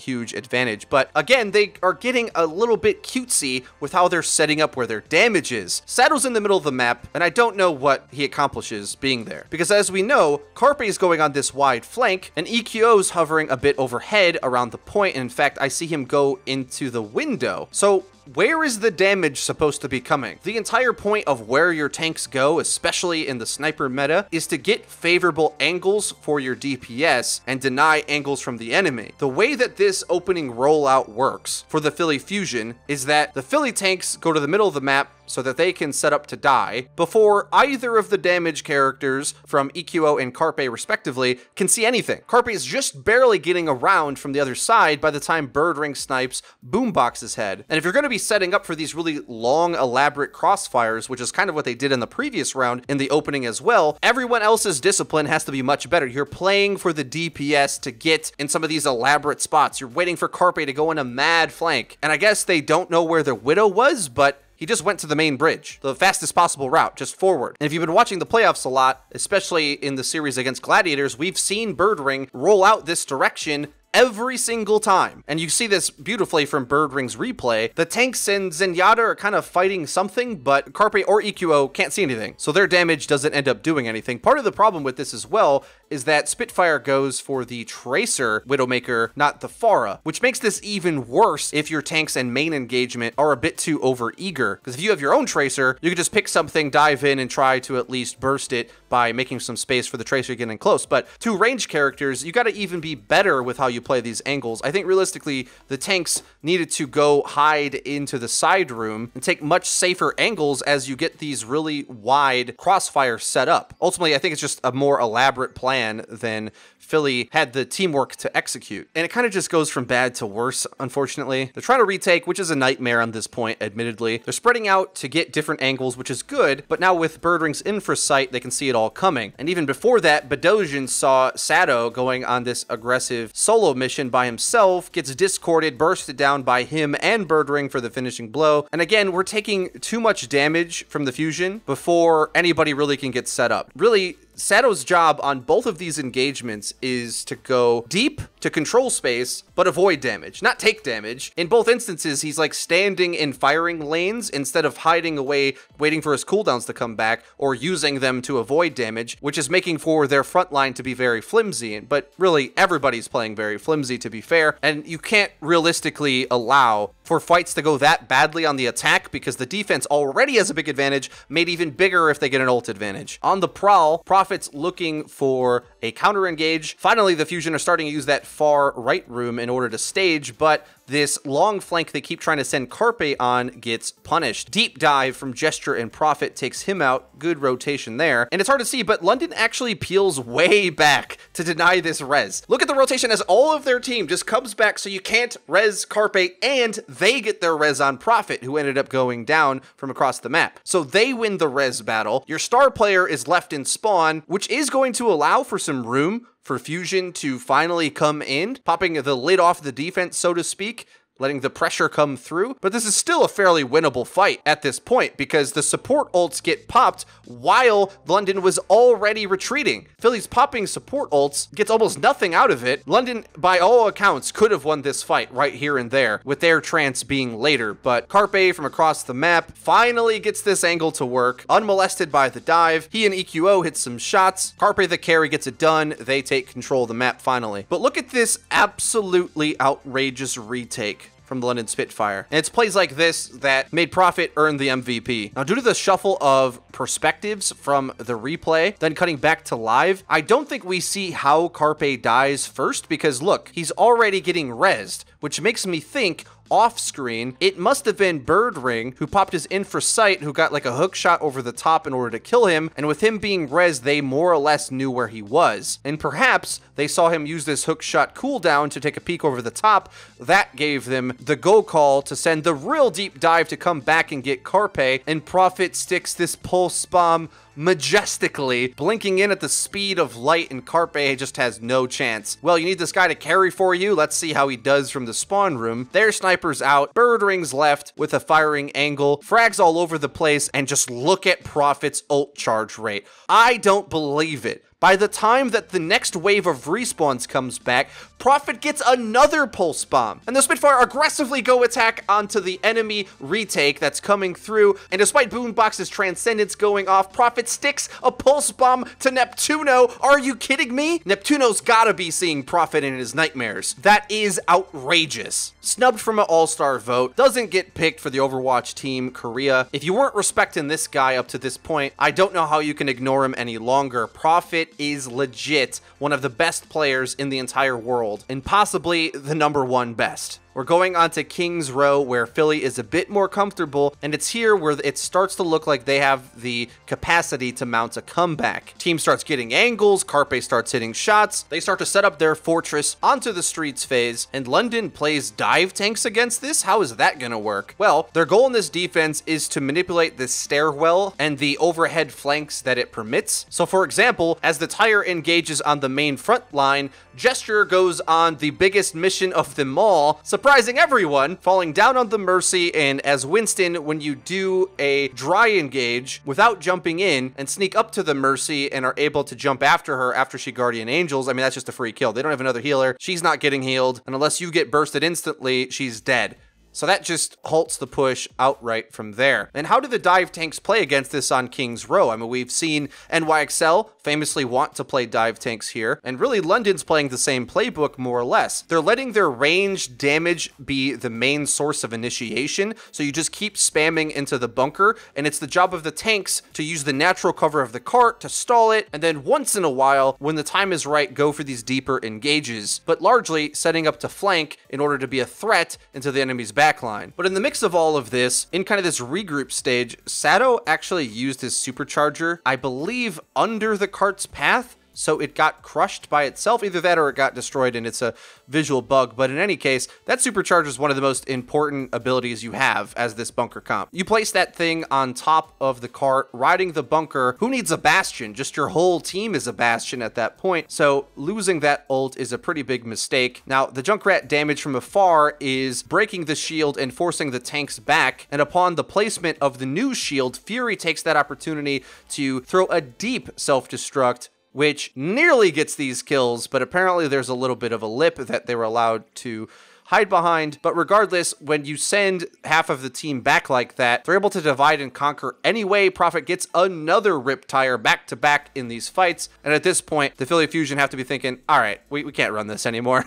huge advantage. But again, they are getting a little bit cutesy with how they're setting up where their damage is. Saddle's in the middle of the map, and I don't know what he accomplishes being there. Because as we know, Carpe is going on this wide flank, and EQO's hovering a bit overhead around the point, and in fact, I see him go into the window. So where is the damage supposed to be coming? The entire point of where your tanks go, especially in the sniper meta, is to get favorable angles for your DPS and deny angles from the enemy. The way that this opening rollout works for the Philly Fusion is that the Philly tanks go to the middle of the map so that they can set up to die before either of the damage characters from EQO and Carpe respectively can see anything. Carpe is just barely getting around from the other side by the time Birdring snipes Boombox's head. And if you're going to be setting up for these really long, elaborate crossfires, which is kind of what they did in the previous round in the opening as well, everyone else's discipline has to be much better. You're playing for the DPS to get in some of these elaborate spots. You're waiting for Carpe to go in a mad flank. And I guess they don't know where the Widow was, but he just went to the main bridge, the fastest possible route, just forward. And if you've been watching the playoffs a lot, especially in the series against Gladiators, we've seen Birdring roll out this direction every single time. And you see this beautifully from Birdring's replay. The tanks and Zenyatta are kind of fighting something, but Carpe or EQO can't see anything. So their damage doesn't end up doing anything. Part of the problem with this as well is that Spitfire goes for the Tracer Widowmaker, not the Pharah, which makes this even worse if your tanks and main engagement are a bit too over-eager. Because if you have your own Tracer, you can just pick something, dive in, and try to at least burst it by making some space for the Tracer getting close. But two ranged characters, you got to even be better with how you play these angles. I think realistically, the tanks needed to go hide into the side room and take much safer angles as you get these really wide crossfire set up. Ultimately, I think it's just a more elaborate plan than Philly had the teamwork to execute. And it kind of just goes from bad to worse, unfortunately. They're trying to retake, which is a nightmare on this point, admittedly. They're spreading out to get different angles, which is good, but now with Birdring's infra sight, they can see it all coming. And even before that, Bedosian saw Sado going on this aggressive solo mission by himself, gets discorded, bursted down by him and Birdring for the finishing blow. And again, we're taking too much damage from the Fusion before anybody really can get set up. Really, Sado's job on both of these engagements is to go deep to control space, but avoid damage, not take damage. In both instances, he's like standing in firing lanes instead of hiding away, waiting for his cooldowns to come back, or using them to avoid damage, which is making for their front line to be very flimsy. But really, everybody's playing very flimsy, to be fair, and you can't realistically allow for fights to go that badly on the attack because the defense already has a big advantage, made even bigger if they get an ult advantage. On the prowl, Prophet's looking for a counter engage. Finally, the Fusion are starting to use that far right room in order to stage, but this long flank they keep trying to send Carpe on gets punished. Deep dive from Gesture and Prophet takes him out. Good rotation there. And it's hard to see, but London actually peels way back to deny this res. Look at the rotation as all of their team just comes back so you can't res Carpe, and they get their res on Prophet, who ended up going down from across the map. So they win the res battle. Your star player is left in spawn, which is going to allow for some room for Fusion to finally come in, popping the lid off the defense, so to speak. letting the pressure come through, but this is still a fairly winnable fight at this point because the support ults get popped while London was already retreating. Philly's popping support ults gets almost nothing out of it. London, by all accounts, could have won this fight right here and there, with their trance being later, but Carpe from across the map finally gets this angle to work, unmolested by the dive. He and EQO hit some shots. Carpe the carry gets it done. They take control of the map finally. But look at this absolutely outrageous retake from the London Spitfire. And it's plays like this that made Prophet earn the MVP. Now, due to the shuffle of perspectives from the replay, then cutting back to live, I don't think we see how Carpe dies first because look, he's already getting rezzed, which makes me think off screen, it must have been Birdring who popped his infra sight, who got like a hook shot over the top in order to kill him, and with him being rezzed, they more or less knew where he was. And perhaps they saw him use this hook shot cooldown to take a peek over the top. That gave them the go call to send the real deep dive to come back and get Carpe, and Prophet sticks this pulse bomb majestically, blinking in at the speed of light, and Carpe just has no chance. Well, you need this guy to carry for you. Let's see how he does from the spawn room. Their sniper's out. Birdring's left with a firing angle. Frags all over the place, and just look at Prophet's ult charge rate. I don't believe it. By the time that the next wave of respawns comes back, Prophet gets another pulse bomb, and the Spitfire aggressively go attack onto the enemy retake that's coming through, and despite Boombox's Transcendence going off, Prophet sticks a pulse bomb to Neptuno. Are you kidding me? Neptuno's gotta be seeing Prophet in his nightmares. That is outrageous. Snubbed from an all-star vote, doesn't get picked for the Overwatch team Korea. If you weren't respecting this guy up to this point, I don't know how you can ignore him any longer. Prophet is legit one of the best players in the entire world, and possibly the #1 best. We're going on to Kings Row, where Philly is a bit more comfortable, and it's here where it starts to look like they have the capacity to mount a comeback. Team starts getting angles, Carpe starts hitting shots, they start to set up their fortress onto the streets phase, and London plays dive tanks against this? How is that gonna work? Well, their goal in this defense is to manipulate this stairwell and the overhead flanks that it permits. So for example, as the tire engages on the main front line, Gesture goes on the biggest mission of them all, surprising everyone, falling down on the Mercy, and as Winston, when you do a dry engage without jumping in and sneak up to the Mercy and are able to jump after her after she Guardian Angels, I mean, that's just a free kill. They don't have another healer. She's not getting healed, and unless you get bursted instantly, she's dead. So that just halts the push outright from there. And how do the dive tanks play against this on Kings Row? I mean, we've seen NYXL famously want to play dive tanks here, and really London's playing the same playbook more or less. They're letting their range damage be the main source of initiation, so you just keep spamming into the bunker, and it's the job of the tanks to use the natural cover of the cart to stall it, and then once in a while, when the time is right, go for these deeper engages, but largely setting up to flank in order to be a threat into the enemy's backline. But in the mix of all of this, in kind of this regroup stage, Sato actually used his supercharger, I believe, under the cart's path, so it got crushed by itself. Either that or it got destroyed and it's a visual bug. But in any case, that supercharger is one of the most important abilities you have as this bunker comp. You place that thing on top of the cart, riding the bunker. Who needs a bastion? Just your whole team is a bastion at that point. So losing that ult is a pretty big mistake. Now, the Junkrat damage from afar is breaking the shield and forcing the tanks back. And upon the placement of the new shield, Fury takes that opportunity to throw a deep self-destruct, which nearly gets these kills, but apparently there's a little bit of a lip that they were allowed to hide behind. But regardless, when you send half of the team back like that, they're able to divide and conquer anyway. Prophet gets another rip tire back to back in these fights, and at this point, the Philly Fusion have to be thinking, all right, we can't run this anymore.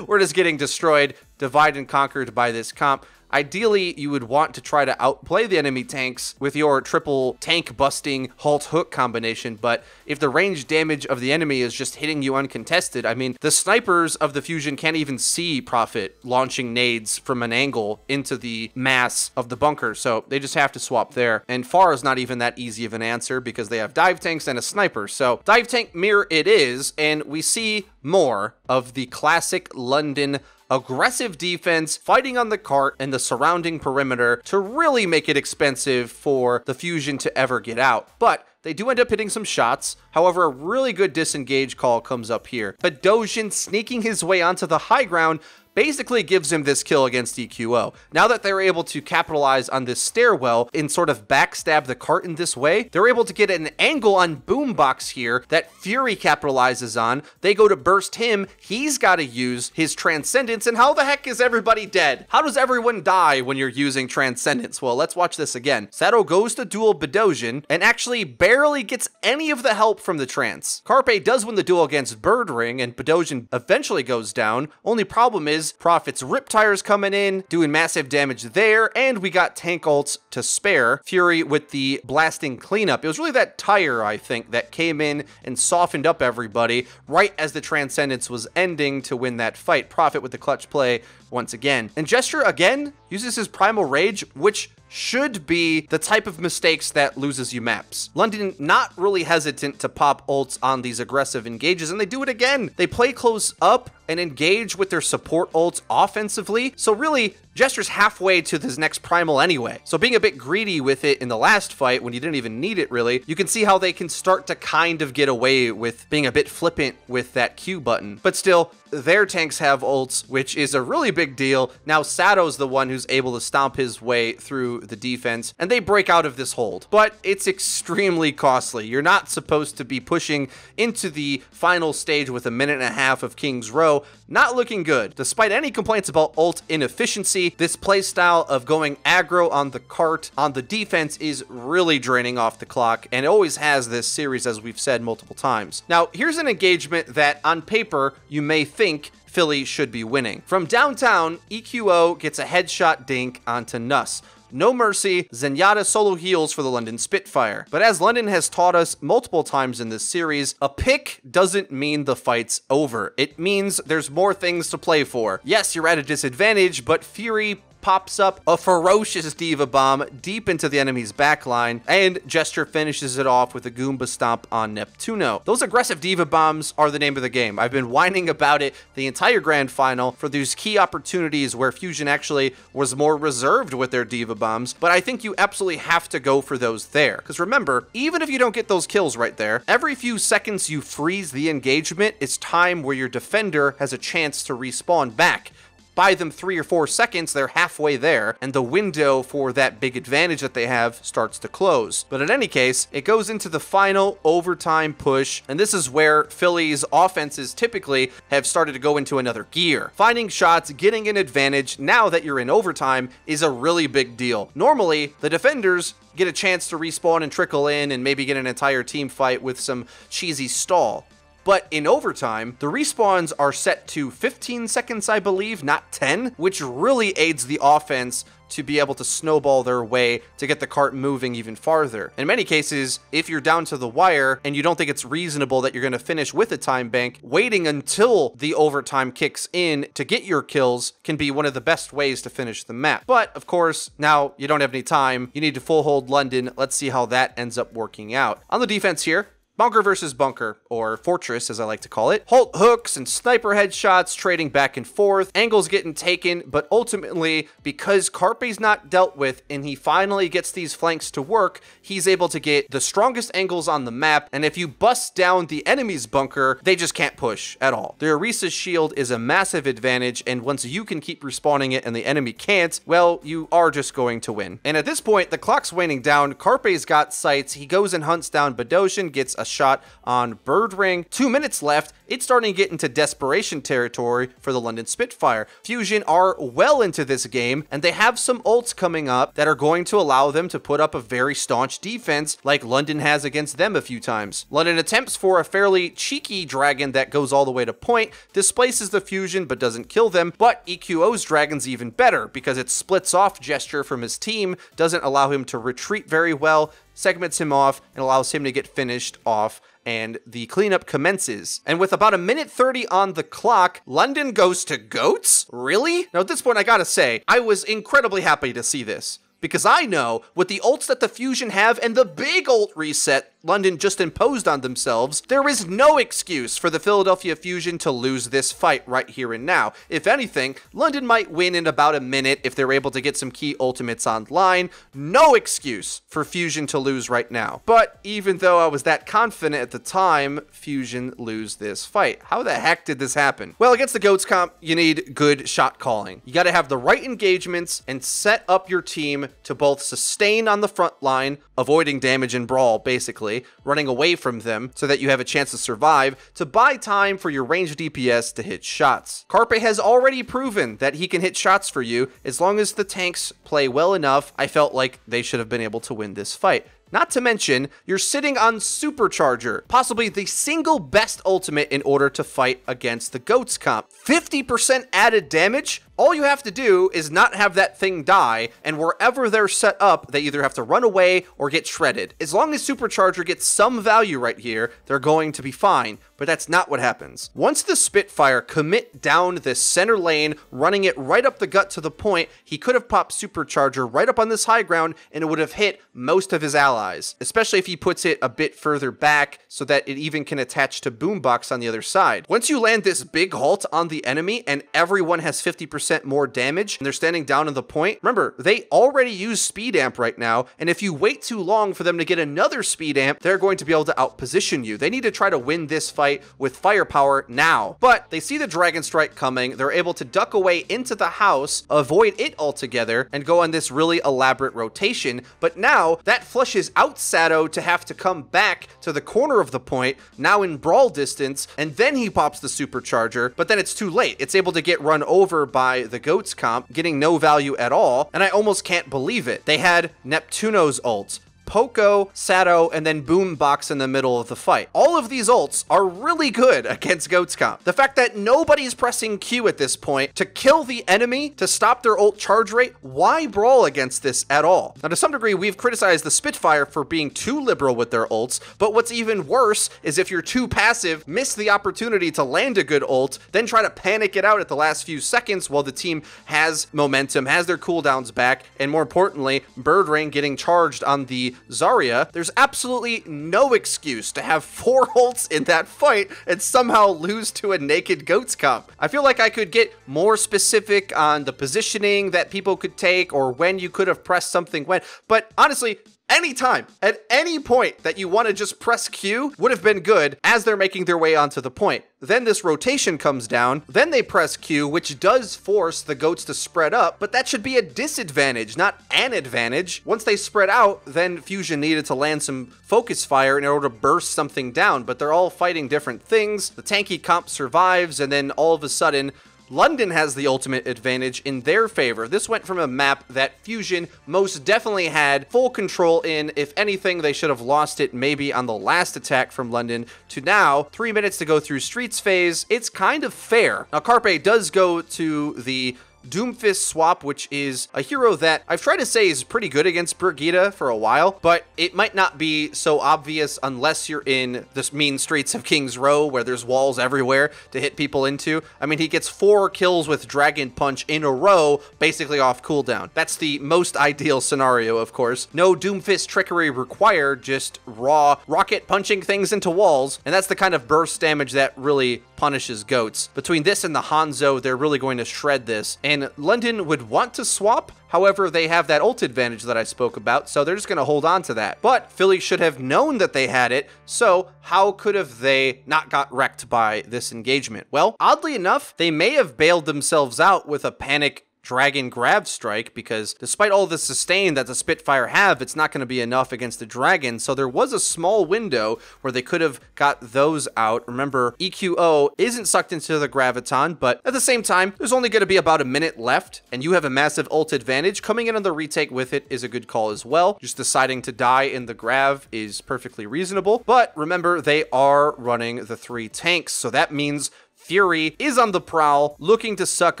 We're just getting destroyed, divide and conquered by this comp. Ideally, you would want to try to outplay the enemy tanks with your triple tank busting halt hook combination, but if the range damage of the enemy is just hitting you uncontested, I mean, the snipers of the Fusion can't even see Prophet launching nades from an angle into the mass of the bunker, so they just have to swap there. And far is not even that easy of an answer because they have dive tanks and a sniper, so dive tank mirror it is, and we see more of the classic London aggressive defense, fighting on the cart and the surrounding perimeter to really make it expensive for the Fusion to ever get out. But they do end up hitting some shots. However, a really good disengage call comes up here. Bedosian sneaking his way onto the high ground, basically gives him this kill against EQO. Now that they're able to capitalize on this stairwell and sort of backstab the cart in this way, they're able to get an angle on Boombox here that Fury capitalizes on. They go to burst him. He's got to use his Transcendence, and how the heck is everybody dead? How does everyone die when you're using Transcendence? Well, let's watch this again. Sato goes to duel Bedosian and actually barely gets any of the help from the Trance. Carpe does win the duel against Birdring, and Bedosian eventually goes down. Only problem is Prophet's Riptire's coming in, doing massive damage there, and we got tank ults to spare. Fury with the blasting cleanup. It was really that tire, I think, that came in and softened up everybody right as the Transcendence was ending to win that fight. Prophet with the clutch play once again. And Gesture, again, uses his Primal Rage, which should be the type of mistakes that loses you maps. London not really hesitant to pop ults on these aggressive engages, and they do it again. They play close up and engage with their support ults offensively. So really, Gesture's halfway to this next primal anyway. So being a bit greedy with it in the last fight when you didn't even need it really, you can see how they can start to kind of get away with being a bit flippant with that Q button. But still, their tanks have ults, which is a really big deal. Now Sato's the one who's able to stomp his way through the defense, and they break out of this hold. But it's extremely costly. You're not supposed to be pushing into the final stage with a minute and a half of King's Row. Not looking good. Despite any complaints about ult inefficiency, this playstyle of going aggro on the cart on the defense is really draining off the clock, and it always has this series, as we've said multiple times. Now, here's an engagement that on paper you may think Philly should be winning. From downtown, EQO gets a headshot dink onto Nuss. No mercy, Zenyatta solo heals for the London Spitfire. But as London has taught us multiple times in this series, a pick doesn't mean the fight's over. It means there's more things to play for. Yes, you're at a disadvantage, but Fury pops up a ferocious Diva Bomb deep into the enemy's backline, and Gesture finishes it off with a Goomba Stomp on Neptuno. Those aggressive Diva Bombs are the name of the game. I've been whining about it the entire grand final for these key opportunities where Fusion actually was more reserved with their Diva Bombs, but I think you absolutely have to go for those there. Because remember, even if you don't get those kills right there, every few seconds you freeze the engagement, it's time where your defender has a chance to respawn back. Buy them 3 or 4 seconds, they're halfway there, and the window for that big advantage that they have starts to close. But in any case, it goes into the final overtime push, and this is where Philly's offenses typically have started to go into another gear. Finding shots, getting an advantage, now that you're in overtime, is a really big deal. Normally, the defenders get a chance to respawn and trickle in and maybe get an entire team fight with some cheesy stall. But in overtime, the respawns are set to 15 seconds, I believe, not 10, which really aids the offense to be able to snowball their way to get the cart moving even farther. In many cases, if you're down to the wire and you don't think it's reasonable that you're going to finish with a time bank, waiting until the overtime kicks in to get your kills can be one of the best ways to finish the map. But of course, now you don't have any time. You need to full hold London. Let's see how that ends up working out. On the defense here, Bunker versus bunker, or fortress as I like to call it. Halt hooks and sniper headshots trading back and forth. Angles getting taken, but ultimately, because Carpe's not dealt with and he finally gets these flanks to work, he's able to get the strongest angles on the map, and if you bust down the enemy's bunker, they just can't push at all. The Orisa's shield is a massive advantage, and once you can keep respawning it and the enemy can't, well, you are just going to win. And at this point, the clock's waning down. Carpe's got sights. He goes and hunts down Bedosian, gets a shot on Birdring. 2 minutes left. It's starting to get into desperation territory for the London Spitfire. Fusion are well into this game, and they have some ults coming up that are going to allow them to put up a very staunch defense like London has against them a few times. London attempts for a fairly cheeky dragon that goes all the way to point, displaces the Fusion but doesn't kill them, but EQO's dragon's even better because it splits off Gesture from his team, doesn't allow him to retreat very well, segments him off, and allows him to get finished off, and the cleanup commences. And with about 1:30 on the clock, London goes to goats? Really? Now at this point I gotta say, I was incredibly happy to see this, because I know with the ults that the Fusion have and the big ult reset London just imposed on themselves, there is no excuse for the Philadelphia Fusion to lose this fight right here and now. If anything, London might win in about a minute if they're able to get some key ultimates online. No excuse for Fusion to lose right now. But even though I was that confident at the time, Fusion lose this fight. How the heck did this happen? Well, against the GOATS comp, you need good shot calling. You got to have the right engagements and set up your team to both sustain on the front line, avoiding damage and brawl, basically, running away from them so that you have a chance to survive, to buy time for your ranged DPS to hit shots. Carpe has already proven that he can hit shots for you. As long as the tanks play well enough, I felt like they should have been able to win this fight. Not to mention, you're sitting on Supercharger, possibly the single best ultimate in order to fight against the GOATS comp. 50% added damage? All you have to do is not have that thing die, and wherever they're set up, they either have to run away or get shredded. As long as Supercharger gets some value right here, they're going to be fine, but that's not what happens. Once the Spitfire commit down this center lane, running it right up the gut to the point, he could have popped Supercharger right up on this high ground, and it would have hit most of his allies, especially if he puts it a bit further back so that it even can attach to Boombox on the other side. Once you land this big halt on the enemy and everyone has 50% more damage and they're standing down on the point, remember, they already use speed amp right now, and if you wait too long for them to get another speed amp, they're going to be able to outposition you. They need to try to win this fight with firepower now. But they see the Dragon Strike coming, they're able to duck away into the house, avoid it altogether, and go on this really elaborate rotation. But now that flushes out Sato to have to come back to the corner of the point, now in brawl distance, and then he pops the Supercharger, but then it's too late. It's able to get run over by the GOATS comp, getting no value at all, and I almost can't believe it. They had Neptuno's ult, Poco, Sato, and then Boombox in the middle of the fight. All of these ults are really good against GOATS comp. The fact that nobody's pressing Q at this point to kill the enemy, to stop their ult charge rate, why brawl against this at all? Now, to some degree, we've criticized the Spitfire for being too liberal with their ults, but what's even worse is if you're too passive, miss the opportunity to land a good ult, then try to panic it out at the last few seconds while the team has momentum, has their cooldowns back, and more importantly, Bird Rain getting charged on the Zarya. There's absolutely no excuse to have 4 ults in that fight and somehow lose to a naked GOATS comp. I feel like I could get more specific on the positioning that people could take or when you could have pressed something when, but honestly, anytime, at any point that you want to just press Q would have been good as they're making their way onto the point. Then this rotation comes down, then they press Q, which does force the GOATs to spread up, but that should be a disadvantage, not an advantage. Once they spread out, then Fusion needed to land some focus fire in order to burst something down, but they're all fighting different things. The tanky comp survives, and then all of a sudden, London has the ultimate advantage in their favor. This went from a map that Fusion most definitely had full control in. If anything, they should have lost it maybe on the last attack from London, to now 3 minutes to go through Streets phase. It's kind of fair. Now, Carpe does go to the Doomfist swap, which is a hero that I've tried to say is pretty good against Brigitte for a while, but it might not be so obvious unless you're in this mean streets of King's Row where there's walls everywhere to hit people into. I mean, he gets 4 kills with Dragon Punch in a row, basically off cooldown. That's the most ideal scenario, of course. No Doomfist trickery required, just raw rocket punching things into walls, and that's the kind of burst damage that really punishes GOATs. Between this and the Hanzo, they're really going to shred this, and London would want to swap. However, they have that ult advantage that I spoke about, so they're just going to hold on to that. But Philly should have known that they had it, so how could have they not got wrecked by this engagement? Well, oddly enough, they may have bailed themselves out with a panic Dragon grab strike, because despite all the sustain that the Spitfire have, it's not going to be enough against the Dragon, so there was a small window where they could have got those out. Remember, EQO isn't sucked into the Graviton, but at the same time, there's only going to be about a minute left, and you have a massive ult advantage. Coming in on the retake with it is a good call as well. Just deciding to die in the Grav is perfectly reasonable, but remember, they are running the 3 tanks, so that means Fury is on the prowl, looking to suck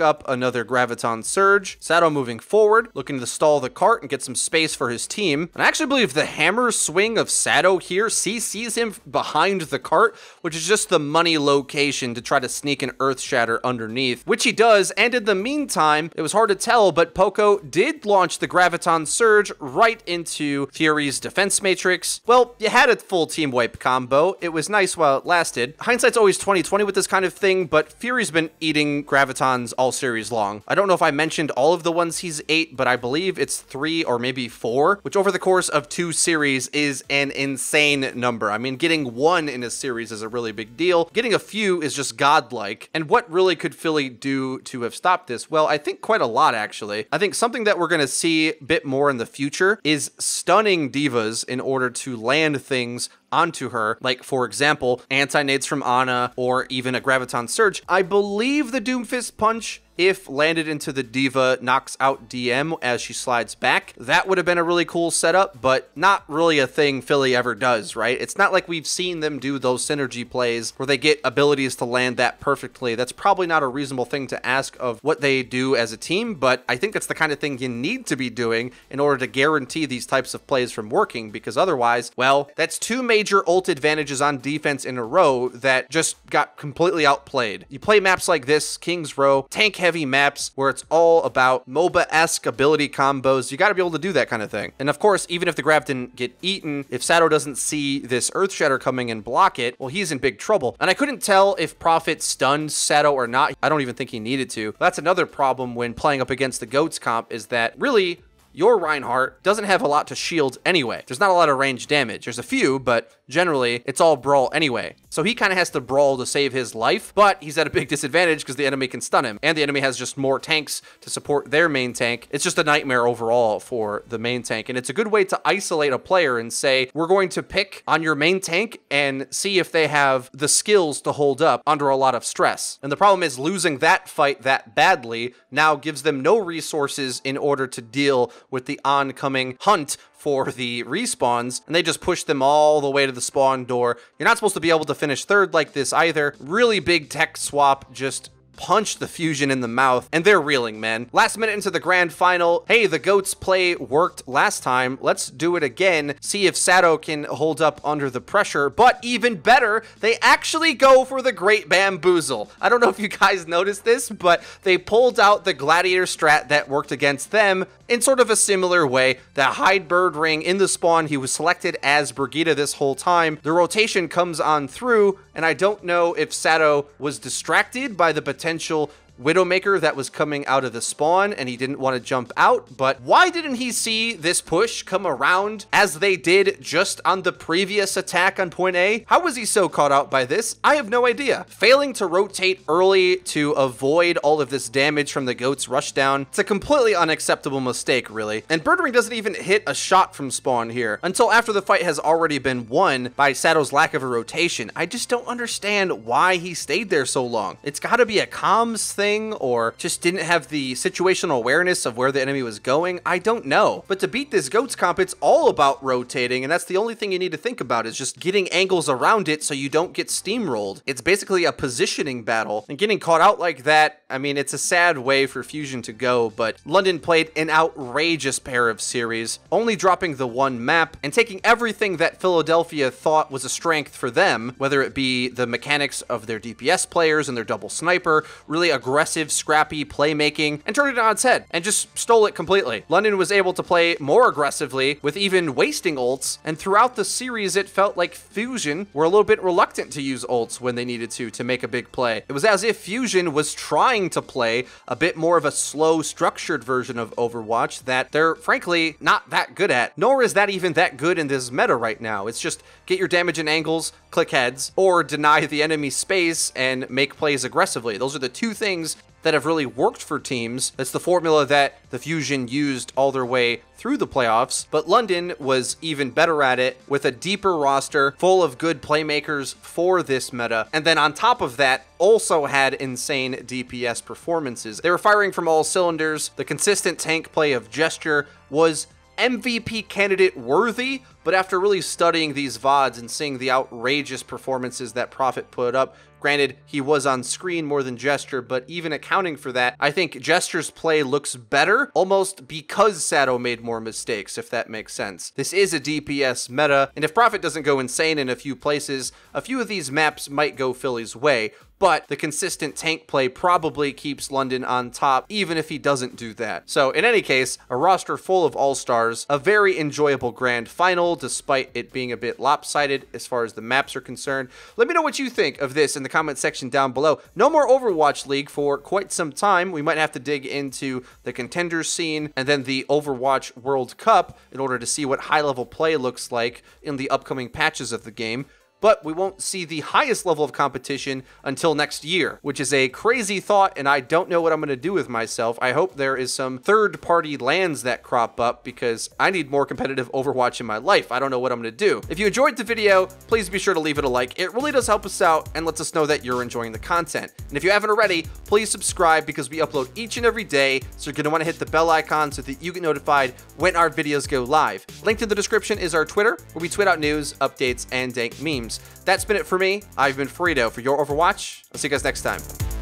up another Graviton Surge. Sado moving forward, looking to stall the cart and get some space for his team. And I actually believe the hammer swing of Sado here sees him behind the cart, which is just the money location to try to sneak an Earth Shatter underneath, which he does. And in the meantime, it was hard to tell, but Poco did launch the Graviton Surge right into Fury's defense matrix. Well, you had a full team wipe combo. It was nice while it lasted. Hindsight's always 20/20 with this kind of thing, but Fury's been eating Gravitons all series long. I don't know if I mentioned all of the ones he's ate, but I believe it's 3 or maybe 4, which over the course of 2 series is an insane number. I mean, getting 1 in a series is a really big deal. Getting a few is just godlike. And what really could Philly do to have stopped this? Well, I think quite a lot, actually. I think something that we're going to see a bit more in the future is stunning divas in order to land things onto her, like for example anti-nades from Ana or even a Graviton Surge. I believe the Doomfist punch, if landed into the diva, knocks out DM as she slides back. That would have been a really cool setup, but not really a thing Philly ever does, right? It's not like we've seen them do those synergy plays where they get abilities to land that perfectly. That's probably not a reasonable thing to ask of what they do as a team, but I think it's the kind of thing you need to be doing in order to guarantee these types of plays from working, because otherwise, well, that's 2 major ult advantages on defense in a row that just got completely outplayed. You play maps like this, King's Row, tank heavy maps where it's all about MOBA-esque ability combos, you got to be able to do that kind of thing. And of course, even if the Grav didn't get eaten, if Sado doesn't see this Earth Shatter coming and block it, well, he's in big trouble. And I couldn't tell if Prophet stunned Sado or not. I don't even think he needed to. That's another problem when playing up against the GOATS comp, is that really your Reinhardt doesn't have a lot to shield anyway. There's not a lot of range damage. There's a few, but generally it's all brawl anyway. So he kind of has to brawl to save his life, but he's at a big disadvantage because the enemy can stun him, and the enemy has just more tanks to support their main tank. It's just a nightmare overall for the main tank, and it's a good way to isolate a player and say, we're going to pick on your main tank and see if they have the skills to hold up under a lot of stress. And the problem is losing that fight that badly now gives them no resources in order to deal with the oncoming hunt for the respawns, and they just push them all the way to the spawn door. You're not supposed to be able to finish third like this either. Really big tech swap, just punched the Fusion in the mouth, and they're reeling, man. Last minute into the grand final. Hey, the GOATS play worked last time. Let's do it again. See if Sado can hold up under the pressure, but even better, they actually go for the Great Bamboozle. I don't know if you guys noticed this, but they pulled out the Gladiator strat that worked against them in sort of a similar way. The hide bird ring in the spawn, he was selected as Brigitte this whole time. The rotation comes on through, and I don't know if Sado was distracted by the potential Widowmaker that was coming out of the spawn and he didn't want to jump out, but why didn't he see this push come around as they did just on the previous attack on point A? How was he so caught out by this? I have no idea. Failing to rotate early to avoid all of this damage from the GOATS rushdown, it's a completely unacceptable mistake, really. And Birdring doesn't even hit a shot from spawn here until after the fight has already been won by Sado's lack of a rotation. I just don't understand why he stayed there so long. It's got to be a comms thing, or just didn't have the situational awareness of where the enemy was going. I don't know. But to beat this GOATS comp, it's all about rotating, and that's the only thing you need to think about, is just getting angles around it so you don't get steamrolled. It's basically a positioning battle, and getting caught out like that, I mean, it's a sad way for Fusion to go, but London played an outrageous pair of series, only dropping the 1 map and taking everything that Philadelphia thought was a strength for them, whether it be the mechanics of their DPS players and their double sniper, really aggressive, scrappy playmaking, and turned it on its head and just stole it completely. London was able to play more aggressively with even wasting ults, and throughout the series it felt like Fusion were a little bit reluctant to use ults when they needed to make a big play. It was as if Fusion was trying to play a bit more of a slow, structured version of Overwatch that they're frankly not that good at, nor is that even that good in this meta right now. It's just get your damage and angles, click heads, or deny the enemy space and make plays aggressively. Those are the 2 things that have really worked for teams. That's the formula that the Fusion used all their way through the playoffs, but London was even better at it with a deeper roster full of good playmakers for this meta, and then on top of that also had insane DPS performances. They were firing from all cylinders. The consistent tank play of Gesture was MVP candidate worthy but after really studying these VODs and seeing the outrageous performances that Prophet put up, granted, he was on screen more than Gesture, but even accounting for that, I think Gesture's play looks better, almost because Sato made more mistakes, if that makes sense. This is a DPS meta, and if Prophet doesn't go insane in a few places, a few of these maps might go Philly's way, but the consistent tank play probably keeps London on top, even if he doesn't do that. So in any case, a roster full of all-stars, a very enjoyable grand final, despite it being a bit lopsided as far as the maps are concerned. Let me know what you think of this in the comment section down below. No more Overwatch League for quite some time. We might have to dig into the contenders scene and then the Overwatch World Cup in order to see what high-level play looks like in the upcoming patches of the game. But we won't see the highest level of competition until next year, which is a crazy thought, and I don't know what I'm going to do with myself. I hope there is some third-party lands that crop up, because I need more competitive Overwatch in my life. I don't know what I'm going to do. If you enjoyed the video, please be sure to leave it a like. It really does help us out and lets us know that you're enjoying the content. And if you haven't already, please subscribe, because we upload each and every day, so you're going to want to hit the bell icon so that you get notified when our videos go live. Linked in the description is our Twitter, where we tweet out news, updates, and dank memes. That's been it for me. I've been Frito for your Overwatch. I'll see you guys next time.